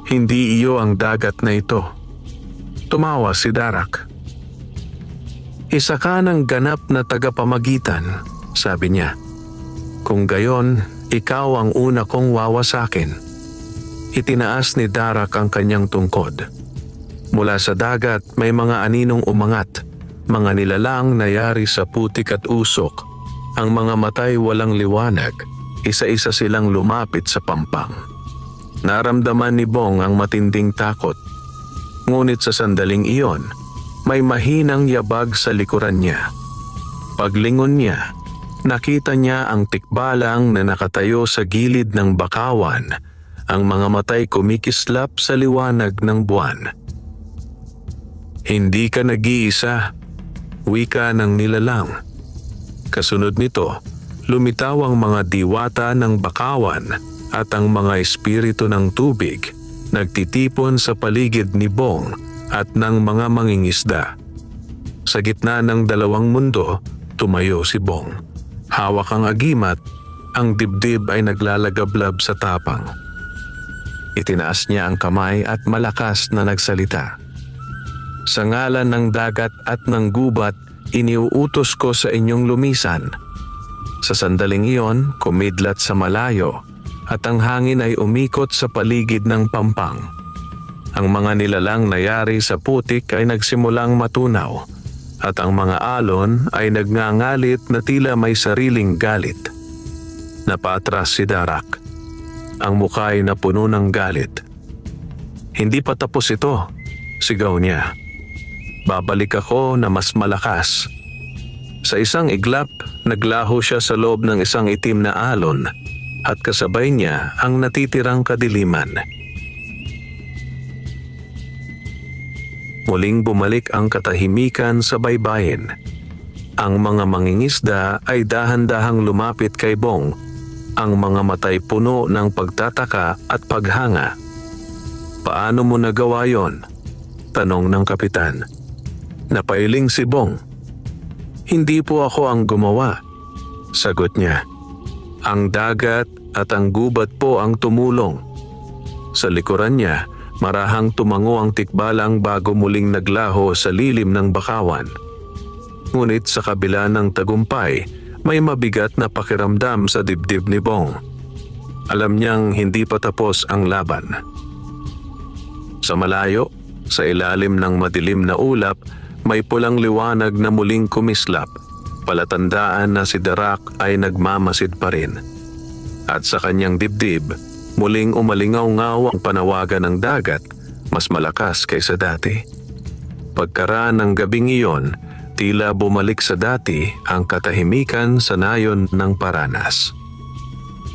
Hindi iyo ang dagat na ito. Tumawa si Darak. Isa ka ng ganap na tagapamagitan, sabi niya. Kung gayon, ikaw ang una kong wawasakin. Itinaas ni Darak ang kanyang tungkod. Mula sa dagat may mga aninong umangat, mga nilalang na yari sa putik at usok. Ang mga matay walang liwanag, isa-isa silang lumapit sa pampang. Naramdaman ni Bong ang matinding takot. Ngunit sa sandaling iyon, may mahinang yabag sa likuran niya. Paglingon niya, nakita niya ang tikbalang na nakatayo sa gilid ng bakawan, ang mga matay kumikislap sa liwanag ng buwan. Hindi ka nag-iisa, wika ng nilalang. Kasunod nito, lumitaw ang mga diwata ng bakawan at ang mga espiritu ng tubig nagtitipon sa paligid ni Bong at ng mga mangingisda. Sa gitna ng dalawang mundo, tumayo si Bong. Hawak ang agimat, ang dibdib ay naglalagablab sa tapang. Itinaas niya ang kamay at malakas na nagsalita. Sa ngalan ng dagat at ng gubat, iniuutos ko sa inyong lumisan. Sa sandaling iyon, kumidlat sa malayo at ang hangin ay umikot sa paligid ng pampang. Ang mga nilalang na yari sa putik ay nagsimulang matunaw at ang mga alon ay nagngangalit na tila may sariling galit. Napatras si Darak. Ang mukha ay napuno ng galit. Hindi pa tapos ito, sigaw niya. Babalik ako na mas malakas. Sa isang iglap, naglaho siya sa loob ng isang itim na alon at kasabay niya ang natitirang kadiliman. Muling bumalik ang katahimikan sa baybayin. Ang mga mangingisda ay dahan-dahang lumapit kay Bong, ang mga matay puno ng pagtataka at paghanga. Paano mo nagawa yon? Tanong ng kapitan. Napailing si Bong. Hindi po ako ang gumawa, sagot niya. Ang dagat at ang gubat po ang tumulong. Sa likuran niya, marahang tumango ang tikbalang bago muling naglaho sa lilim ng bakawan. Ngunit sa kabila ng tagumpay, may mabigat na pakiramdam sa dibdib ni Bong. Alam niyang hindi pa tapos ang laban. Sa malayo, sa ilalim ng madilim na ulap, may pulang liwanag na muling kumislap, palatandaan na si Darak ay nagmamasid pa rin. At sa kanyang dibdib, muling umalingaw-ngaw ang panawagan ng dagat, mas malakas kaysa dati. Pagkaraan ng gabing iyon, tila bumalik sa dati ang katahimikan sa nayon ng Paranas.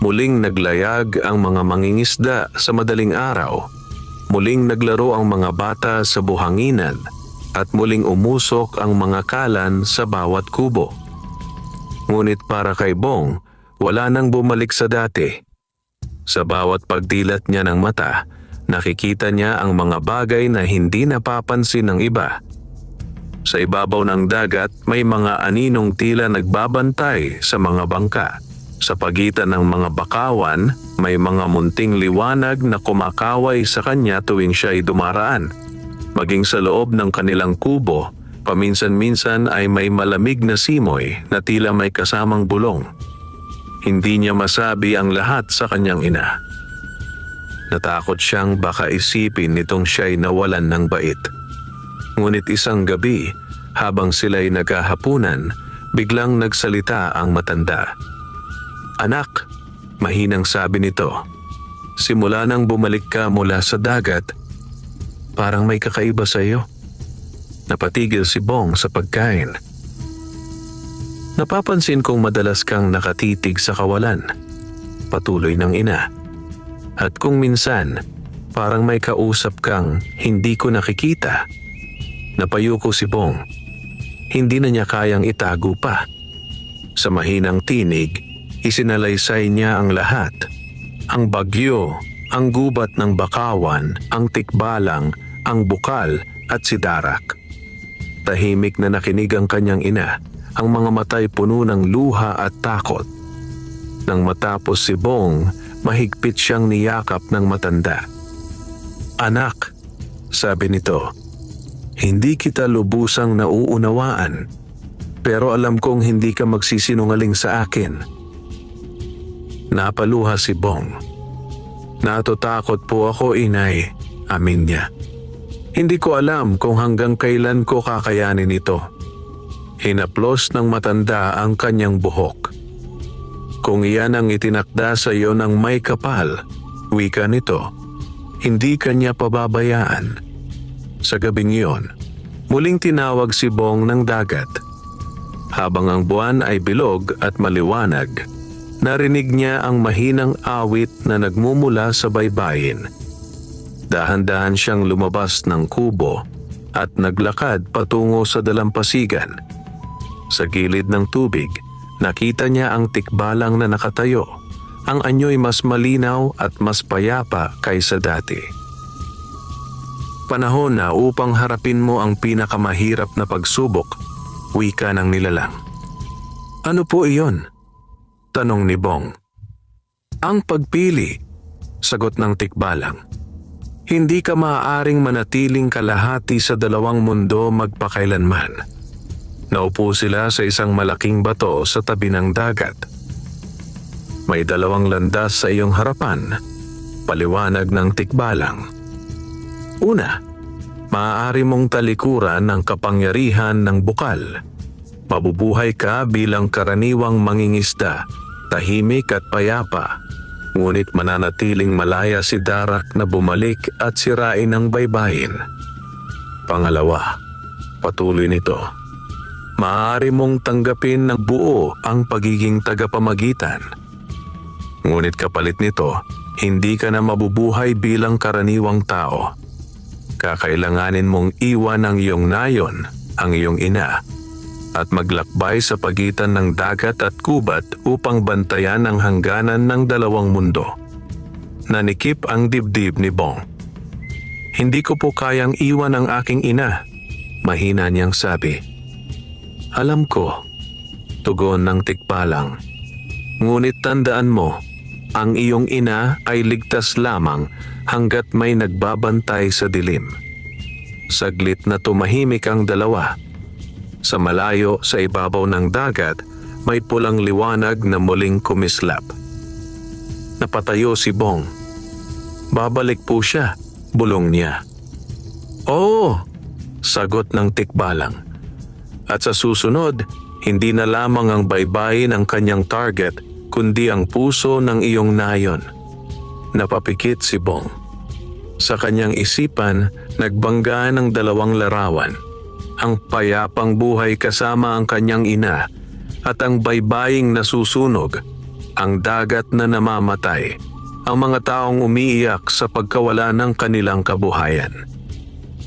Muling naglayag ang mga mangingisda sa madaling araw, muling naglaro ang mga bata sa buhanginan, at muling umusok ang mga kalan sa bawat kubo. Ngunit para kay Bong, wala nang bumalik sa dati. Sa bawat pagdilat niya ng mata, nakikita niya ang mga bagay na hindi napapansin ng iba. Sa ibabaw ng dagat, may mga aninong tila nagbabantay sa mga bangka. Sa pagitan ng mga bakawan, may mga munting liwanag na kumakaway sa kanya tuwing siya ay dumaraan. Maging sa loob ng kanilang kubo, paminsan-minsan ay may malamig na simoy na tila may kasamang bulong. Hindi niya masabi ang lahat sa kanyang ina. Natakot siyang baka isipin nitong siya'y nawalan ng bait. Ngunit isang gabi, habang sila'y naghahapunan, biglang nagsalita ang matanda. Anak, mahinang sabi nito, simula nang bumalik ka mula sa dagat, parang may kakaiba sa iyo. Napatigil si Bong sa pagkain. Napapansin kong madalas kang nakatitig sa kawalan, patuloy ng ina. At kung minsan, parang may kausap kang hindi ko nakikita. Napayuko si Bong. Hindi na niya kayang itago pa. Sa mahinang tinig, isinalaysay niya ang lahat. Ang bagyo, ang gubat ng Bakawan, ang tikbalang, ang bukal at si Darak. Tahimik na nakinig ang kanyang ina, ang mga matay puno ng luha at takot. Nang matapos si Bong, mahigpit siyang niyakap ng matanda. "Anak," sabi nito, "hindi kita lubusang nauunawaan, pero alam kong hindi ka magsisinungaling sa akin." Napaluha si Bong. "Natatakot po ako, inay," amin niya. "Hindi ko alam kung hanggang kailan ko kakayanin ito." Hinaplos ng matanda ang kanyang buhok. "Kung iyan ang itinakda sa iyo ng may kapal," wika nito, "hindi kanya pababayaan." Sa gabing iyon, muling tinawag si Bong ng dagat. Habang ang buwan ay bilog at maliwanag, narinig niya ang mahinang awit na nagmumula sa baybayin. Dahan-dahan siyang lumabas ng kubo at naglakad patungo sa dalampasigan. Sa gilid ng tubig, nakita niya ang tikbalang na nakatayo. Ang anyo'y mas malinaw at mas payapa kaysa dati. "Panahon na upang harapin mo ang pinakamahirap na pagsubok," wika ng nilalang. "Ano po iyon?" tanong ni Bong. "Ang pagpili," sagot ng tikbalang. "Hindi ka maaaring manatiling kalahati sa dalawang mundo magpakailanman." Naupo sila sa isang malaking bato sa tabi ng dagat. "May dalawang landas sa iyong harapan," paliwanag ng tikbalang. "Una, maaari mong talikuran ang kapangyarihan ng bukal. Mabubuhay ka bilang karaniwang mangingisda, tahimik at payapa. Ngunit mananatiling malaya si Darak na bumalik at sirain ang baybayin. Pangalawa," patuloy nito, "maaari mong tanggapin ng buo ang pagiging tagapamagitan. Ngunit kapalit nito, hindi ka na mabubuhay bilang karaniwang tao. Kakailanganin mong iwan ang iyong nayon, ang iyong ina, at maglakbay sa pagitan ng dagat at gubat upang bantayan ang hangganan ng dalawang mundo." Nanikip ang dibdib ni Bong. "Hindi ko po kayang iwan ang aking ina," mahina niyang sabi. "Alam ko," tugon ng tikbalang. "Ngunit tandaan mo, ang iyong ina ay ligtas lamang hanggat may nagbabantay sa dilim." Saglit na tumahimik ang dalawa. Sa malayo sa ibabaw ng dagat, may pulang liwanag na muling kumislap. Napatayo si Bong. "Babalik po siya," bulong niya. "Oo," sagot ng tikbalang. At sa susunod, hindi na lamang ang baybayin ang kanyang target, kundi ang puso ng iyong nayon. Napapikit si Bong. Sa kanyang isipan, nagbangga ng dalawang larawan. Ang payapang buhay kasama ang kanyang ina at ang baybaying nasusunog, ang dagat na namamatay, ang mga taong umiiyak sa pagkawala ng kanilang kabuhayan.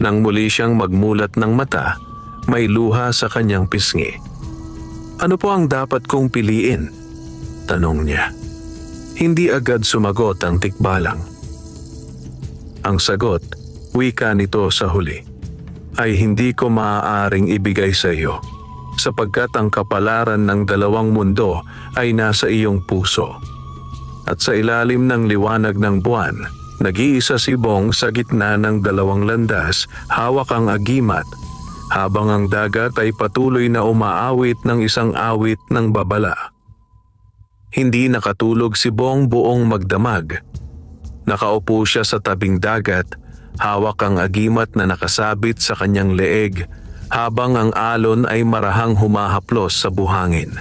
Nang muli siyang magmulat ng mata, may luha sa kanyang pisngi. "Ano po ang dapat kong piliin?" tanong niya. Hindi agad sumagot ang tikbalang. Ang sagot, wika nito sa huli, ay hindi ko maaaring ibigay sa iyo, sapagkat ang kapalaran ng dalawang mundo ay nasa iyong puso. At sa ilalim ng liwanag ng buwan, nag-iisa si Bong sa gitna ng dalawang landas, hawak ang agimat, habang ang dagat ay patuloy na umaawit ng isang awit ng babala. Hindi nakatulog si Bong buong magdamag. Nakaupo siya sa tabing dagat, hawak ang agimat na nakasabit sa kanyang leeg, habang ang alon ay marahang humahaplos sa buhangin.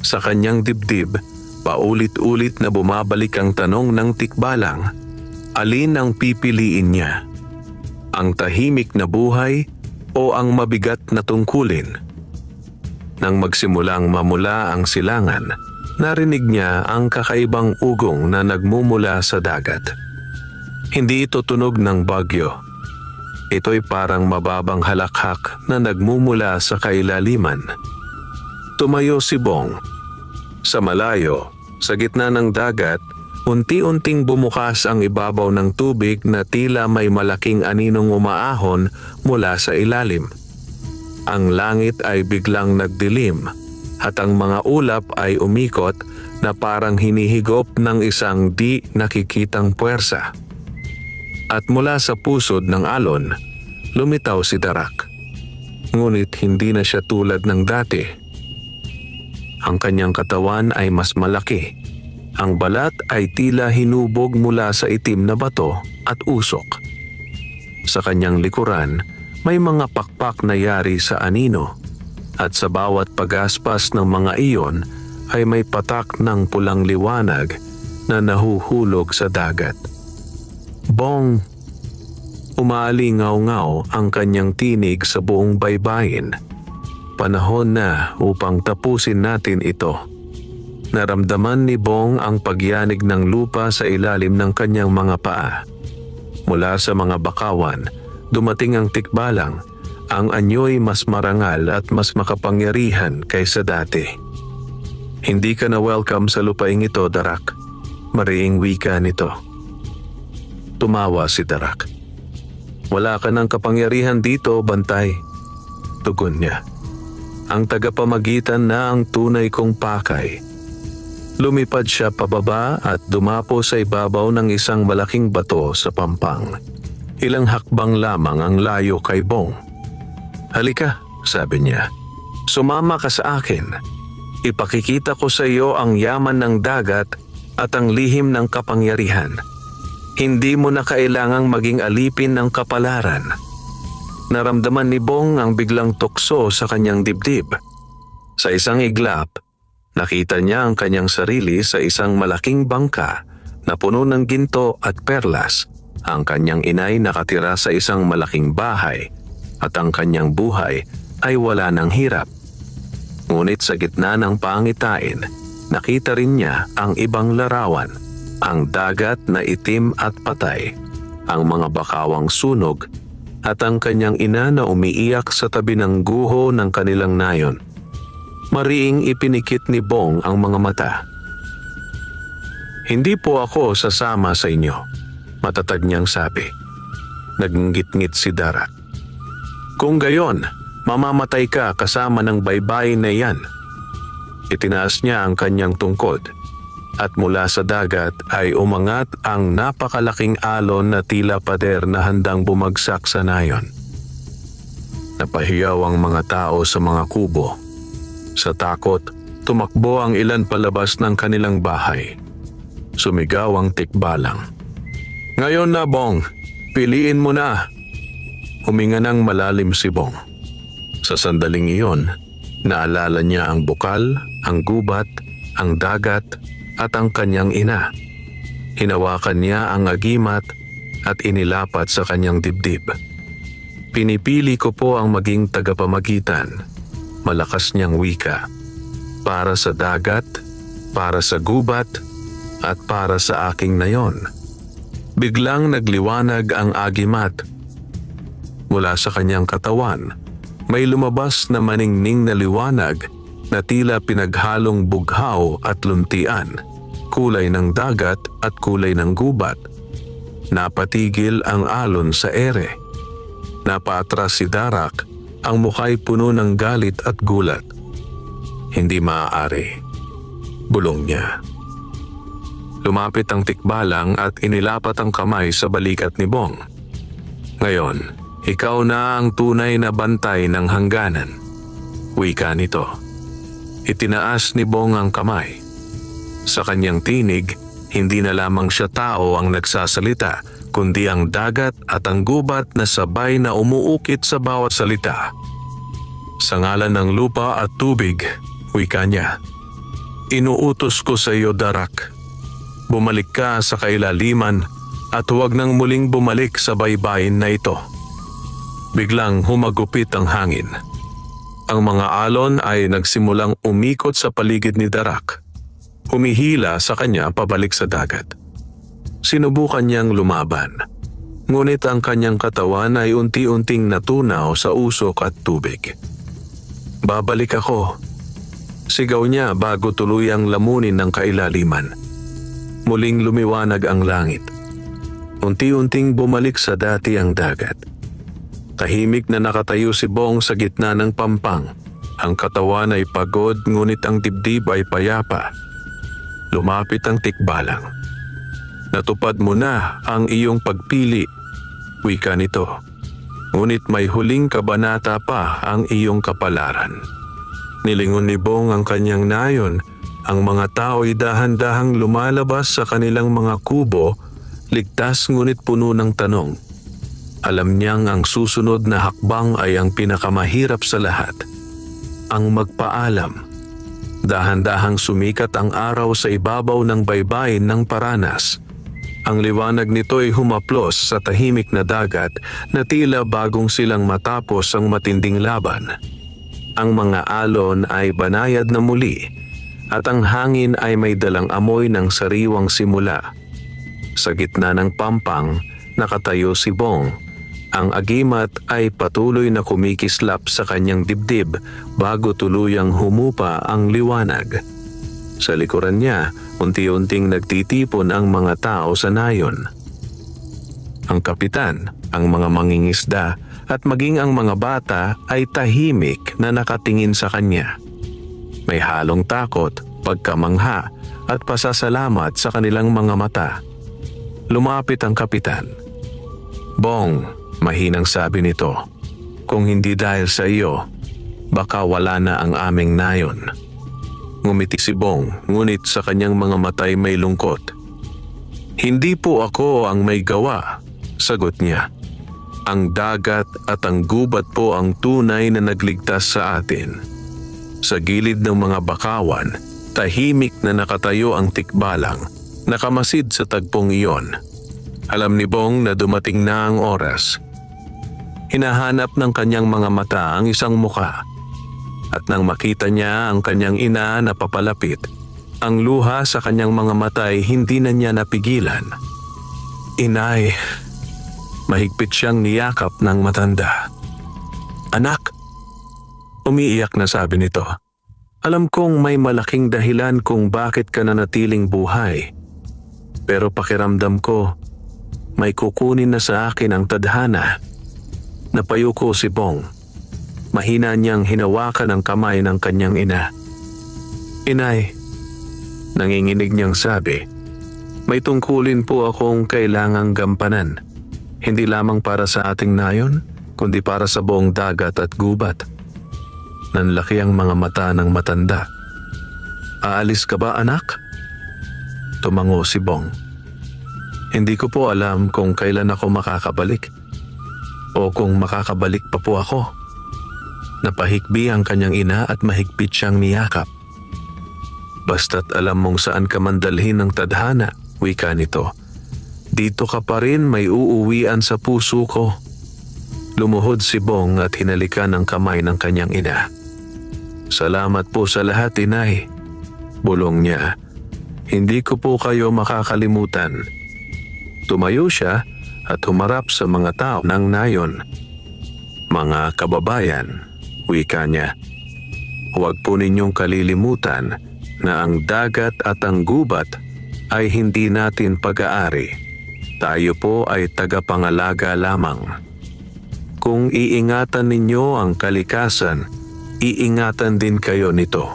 Sa kanyang dibdib, Paulit-ulit na bumabalik ang tanong ng tikbalang, alin ang pipiliin niya? Ang tahimik na buhay o ang mabigat na tungkulin? Nang magsimulang mamula ang silangan, narinig niya ang kakaibang ugong na nagmumula sa dagat. Hindi ito tunog ng bagyo. Ito'y parang mababang halakhak na nagmumula sa kailaliman. Tumayo si Bong. Sa malayo, sa gitna ng dagat, unti-unting bumukas ang ibabaw ng tubig na tila may malaking aninong umaahon mula sa ilalim. Ang langit ay biglang nagdilim at ang mga ulap ay umikot na parang hinihigop ng isang di nakikitang puwersa. At mula sa pusod ng alon, lumitaw si Darak. Ngunit hindi na siya tulad ng dati. Ang kanyang katawan ay mas malaki. Ang balat ay tila hinubog mula sa itim na bato at usok. Sa kanyang likuran, may mga pakpak na yari sa anino at sa bawat pagaspas ng mga iyon ay may patak ng pulang liwanag na nahuhulog sa dagat. Bong! Umaalingaw-ngaw ang kanyang tinig sa buong baybayin. Panahon na upang tapusin natin ito. Naramdaman ni Bong ang pagyanig ng lupa sa ilalim ng kanyang mga paa. Mula sa mga bakawan, dumating ang tikbalang. Ang anyo'y mas marangal at mas makapangyarihan kaysa dati. Hindi ka na welcome sa lupaing ito, Darak. Mariing wika nito. Tumawa si Darak. Wala ka ng kapangyarihan dito, bantay. Tugon niya. Ang tagapamagitan na ang tunay kong pakay. Lumipad siya pababa at dumapo sa ibabaw ng isang malaking bato sa pampang. Ilang hakbang lamang ang layo kay Bong. Halika, sabi niya. Sumama ka sa akin. Ipakikita ko sa iyo ang yaman ng dagat at ang lihim ng kapangyarihan. Hindi mo na kailangang maging alipin ng kapalaran. Naramdaman ni Bong ang biglang tukso sa kanyang dibdib. Sa isang iglap, nakita niya ang kanyang sarili sa isang malaking bangka na puno ng ginto at perlas. Ang kanyang inay nakatira sa isang malaking bahay at ang kanyang buhay ay wala ng hirap. Ngunit sa gitna ng pangitain, nakita rin niya ang ibang larawan, ang dagat na itim at patay, ang mga bakawang sunog at ang kanyang ina na umiiyak sa tabi ng guho ng kanilang nayon. Mariing ipinikit ni Bong ang mga mata. Hindi po ako sasama sa inyo, matatag niyang sabi. Nagnggit-ngit si Darak. Kung gayon, mamamatay ka kasama ng baybayin na yan. Itinaas niya ang kanyang tungkod at mula sa dagat ay umangat ang napakalaking alon na tila pader na handang bumagsak sa nayon. Napahiyaw ang mga tao sa mga kubo. Sa takot, tumakbo ang ilan palabas ng kanilang bahay. Sumigaw ang tikbalang. Ngayon na, Bong, piliin mo na. Huminga ng malalim si Bong. Sa sandaling iyon, naalala niya ang bukal, ang gubat, ang dagat, at ang kanyang ina. Hinawakan niya ang agimat at inilapat sa kanyang dibdib. Pinipili ko po ang maging tagapamagitan. Malakas niyang wika. Para sa dagat, para sa gubat, at para sa aking nayon. Biglang nagliwanag ang agimat. Mula sa kanyang katawan, may lumabas na maningning na liwanag na tila pinaghalong bughaw at luntian, kulay ng dagat at kulay ng gubat. Napatigil ang alon sa ere. Napaatras si Darak, ang mukha'y puno ng galit at gulat. Hindi maaari. Bulong niya. Lumapit ang tikbalang at inilapat ang kamay sa balikat ni Bong. Ngayon, ikaw na ang tunay na bantay ng hangganan. Wika nito. Itinaas ni Bong ang kamay. Sa kanyang tinig, hindi na lamang siya tao ang nagsasalita, kundi ang dagat at ang gubat na sabay na umuukit sa bawat salita. Sa ngalan ng lupa at tubig, wika niya. Inuutos ko sa iyo, Darak. Bumalik ka sa kailaliman at huwag nang muling bumalik sa baybayin na ito. Biglang humagupit ang hangin. Ang mga alon ay nagsimulang umikot sa paligid ni Darak. Humihila sa kanya pabalik sa dagat. Sinubukan niyang lumaban. Ngunit ang kanyang katawan ay unti-unting natunaw sa usok at tubig. Babalik ako. Sigaw niya bago tuluyang lamunin ng kailaliman. Muling lumiwanag ang langit. Unti-unting bumalik sa dati ang dagat. Tahimik na nakatayo si Bong sa gitna ng pampang. Ang katawan ay pagod ngunit ang dibdib ay payapa. Lumapit ang tikbalang. Natupad mo na ang iyong pagpili, wika nito. Ngunit may huling kabanata pa ang iyong kapalaran. Nilingon ni Bong ang kanyang nayon. Ang mga tao'y dahan-dahang lumalabas sa kanilang mga kubo, ligtas ngunit puno ng tanong. Alam niyang ang susunod na hakbang ay ang pinakamahirap sa lahat. Ang magpaalam. Dahan-dahang sumikat ang araw sa ibabaw ng baybayin ng Paranas. Ang liwanag nito ay humaplos sa tahimik na dagat na tila bagong silang matapos ang matinding laban. Ang mga alon ay banayad na muli at ang hangin ay may dalang amoy ng sariwang simula. Sa gitna ng pampang, nakatayo si Bong. Ang agimat ay patuloy na kumikislap sa kanyang dibdib bago tuluyang humupa ang liwanag. Sa likuran niya, unti-unting nagtitipon ang mga tao sa nayon. Ang kapitan, ang mga mangingisda at maging ang mga bata ay tahimik na nakatingin sa kanya. May halong takot, pagkamangha at pasasalamat sa kanilang mga mata. Lumapit ang kapitan. Bong, mahinang sabi nito, kung hindi dahil sa iyo, baka wala na ang aming nayon. Ngumiti si Bong, ngunit sa kanyang mga matay may lungkot. Hindi po ako ang may gawa, sagot niya. Ang dagat at ang gubat po ang tunay na nagligtas sa atin. Sa gilid ng mga bakawan, tahimik na nakatayo ang tikbalang, nakamasid sa tagpong iyon. Alam ni Bong na dumating na ang oras. Hinahanap ng kanyang mga mata ang isang muka. At nang makita niya ang kanyang ina na papalapit, ang luha sa kanyang mga mata ay hindi na niya napigilan. Inay, mahigpit siyang niyakap ng matanda. Anak, umiiyak na sabi nito. Alam kong may malaking dahilan kung bakit ka nanatiling buhay. Pero pakiramdam ko, may kukunin na sa akin ang tadhana. Napayuko si Bong. Mahina niyang hinawakan ang kamay ng kanyang ina. Inay, nanginginig niyang sabi, may tungkulin po akong kailangang gampanan. Hindi lamang para sa ating nayon, kundi para sa buong dagat at gubat. Nanlaki ang mga mata ng matanda. Aalis ka ba, anak? Tumango si Bong. Hindi ko po alam kung kailan ako makakabalik o kung makakabalik pa po ako. Napahikbi ang kanyang ina at mahigpit siyang niyakap. Basta't alam mong saan ka man dalhin ng tadhana, wika nito. Dito ka pa rin may uuwian sa puso ko. Lumuhod si Bong at hinalikan ang kamay ng kanyang ina. Salamat po sa lahat, inay. Bulong niya. Hindi ko po kayo makakalimutan. Tumayo siya at humarap sa mga tao ng nayon. Mga kababayan, wika niya. Huwag po ninyong kalilimutan na ang dagat at ang gubat ay hindi natin pag-aari. Tayo po ay tagapangalaga lamang. Kung iingatan ninyo ang kalikasan, iingatan din kayo nito.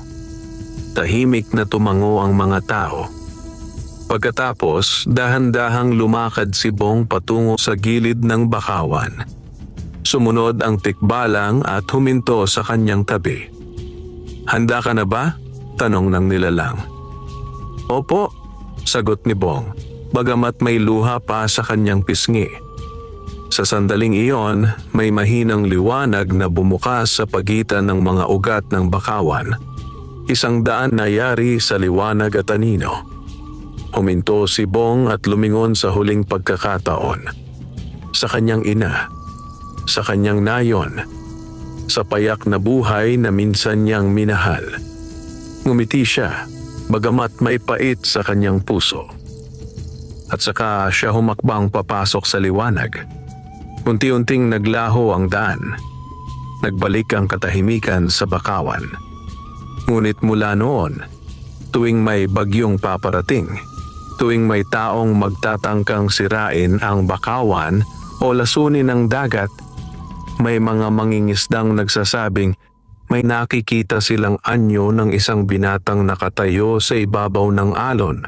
Tahimik na tumango ang mga tao. Pagkatapos, dahan-dahang lumakad si Bong patungo sa gilid ng bakawan. Sumunod ang tikbalang at huminto sa kanyang tabi. Handa ka na ba? Tanong ng nilalang. Opo, sagot ni Bong, bagamat may luha pa sa kanyang pisngi. Sa sandaling iyon, may mahinang liwanag na bumukas sa pagitan ng mga ugat ng bakawan. 100 na yari sa liwanag at anino. Huminto si Bong at lumingon sa huling pagkakataon. Sa kanyang ina, sa kanyang nayon, sa payak na buhay na minsan niyang minahal. Ngumiti siya, bagamat maipait sa kanyang puso. At saka siya humakbang papasok sa liwanag. Unti-unting naglaho ang daan. Nagbalik ang katahimikan sa Bakawan. Ngunit mula noon, tuwing may bagyong paparating, tuwing may taong magtatangkang sirain ang Bakawan o lasunin ng dagat, may mga mangingisdang nagsasabing may nakikita silang anyo ng isang binatang nakatayo sa ibabaw ng alon.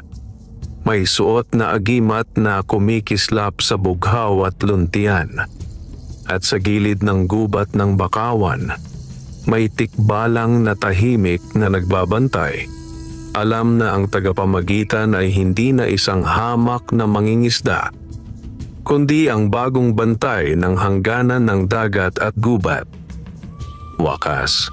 May suot na agimat na kumikislap sa bughaw at luntian. At sa gilid ng gubat ng Bakawan, may tikbalang na tahimik na nagbabantay. Alam na ang tagapamagitan ay hindi na isang hamak na mangingisda, kundi ang bagong bantay ng hangganan ng dagat at gubat. Wakas,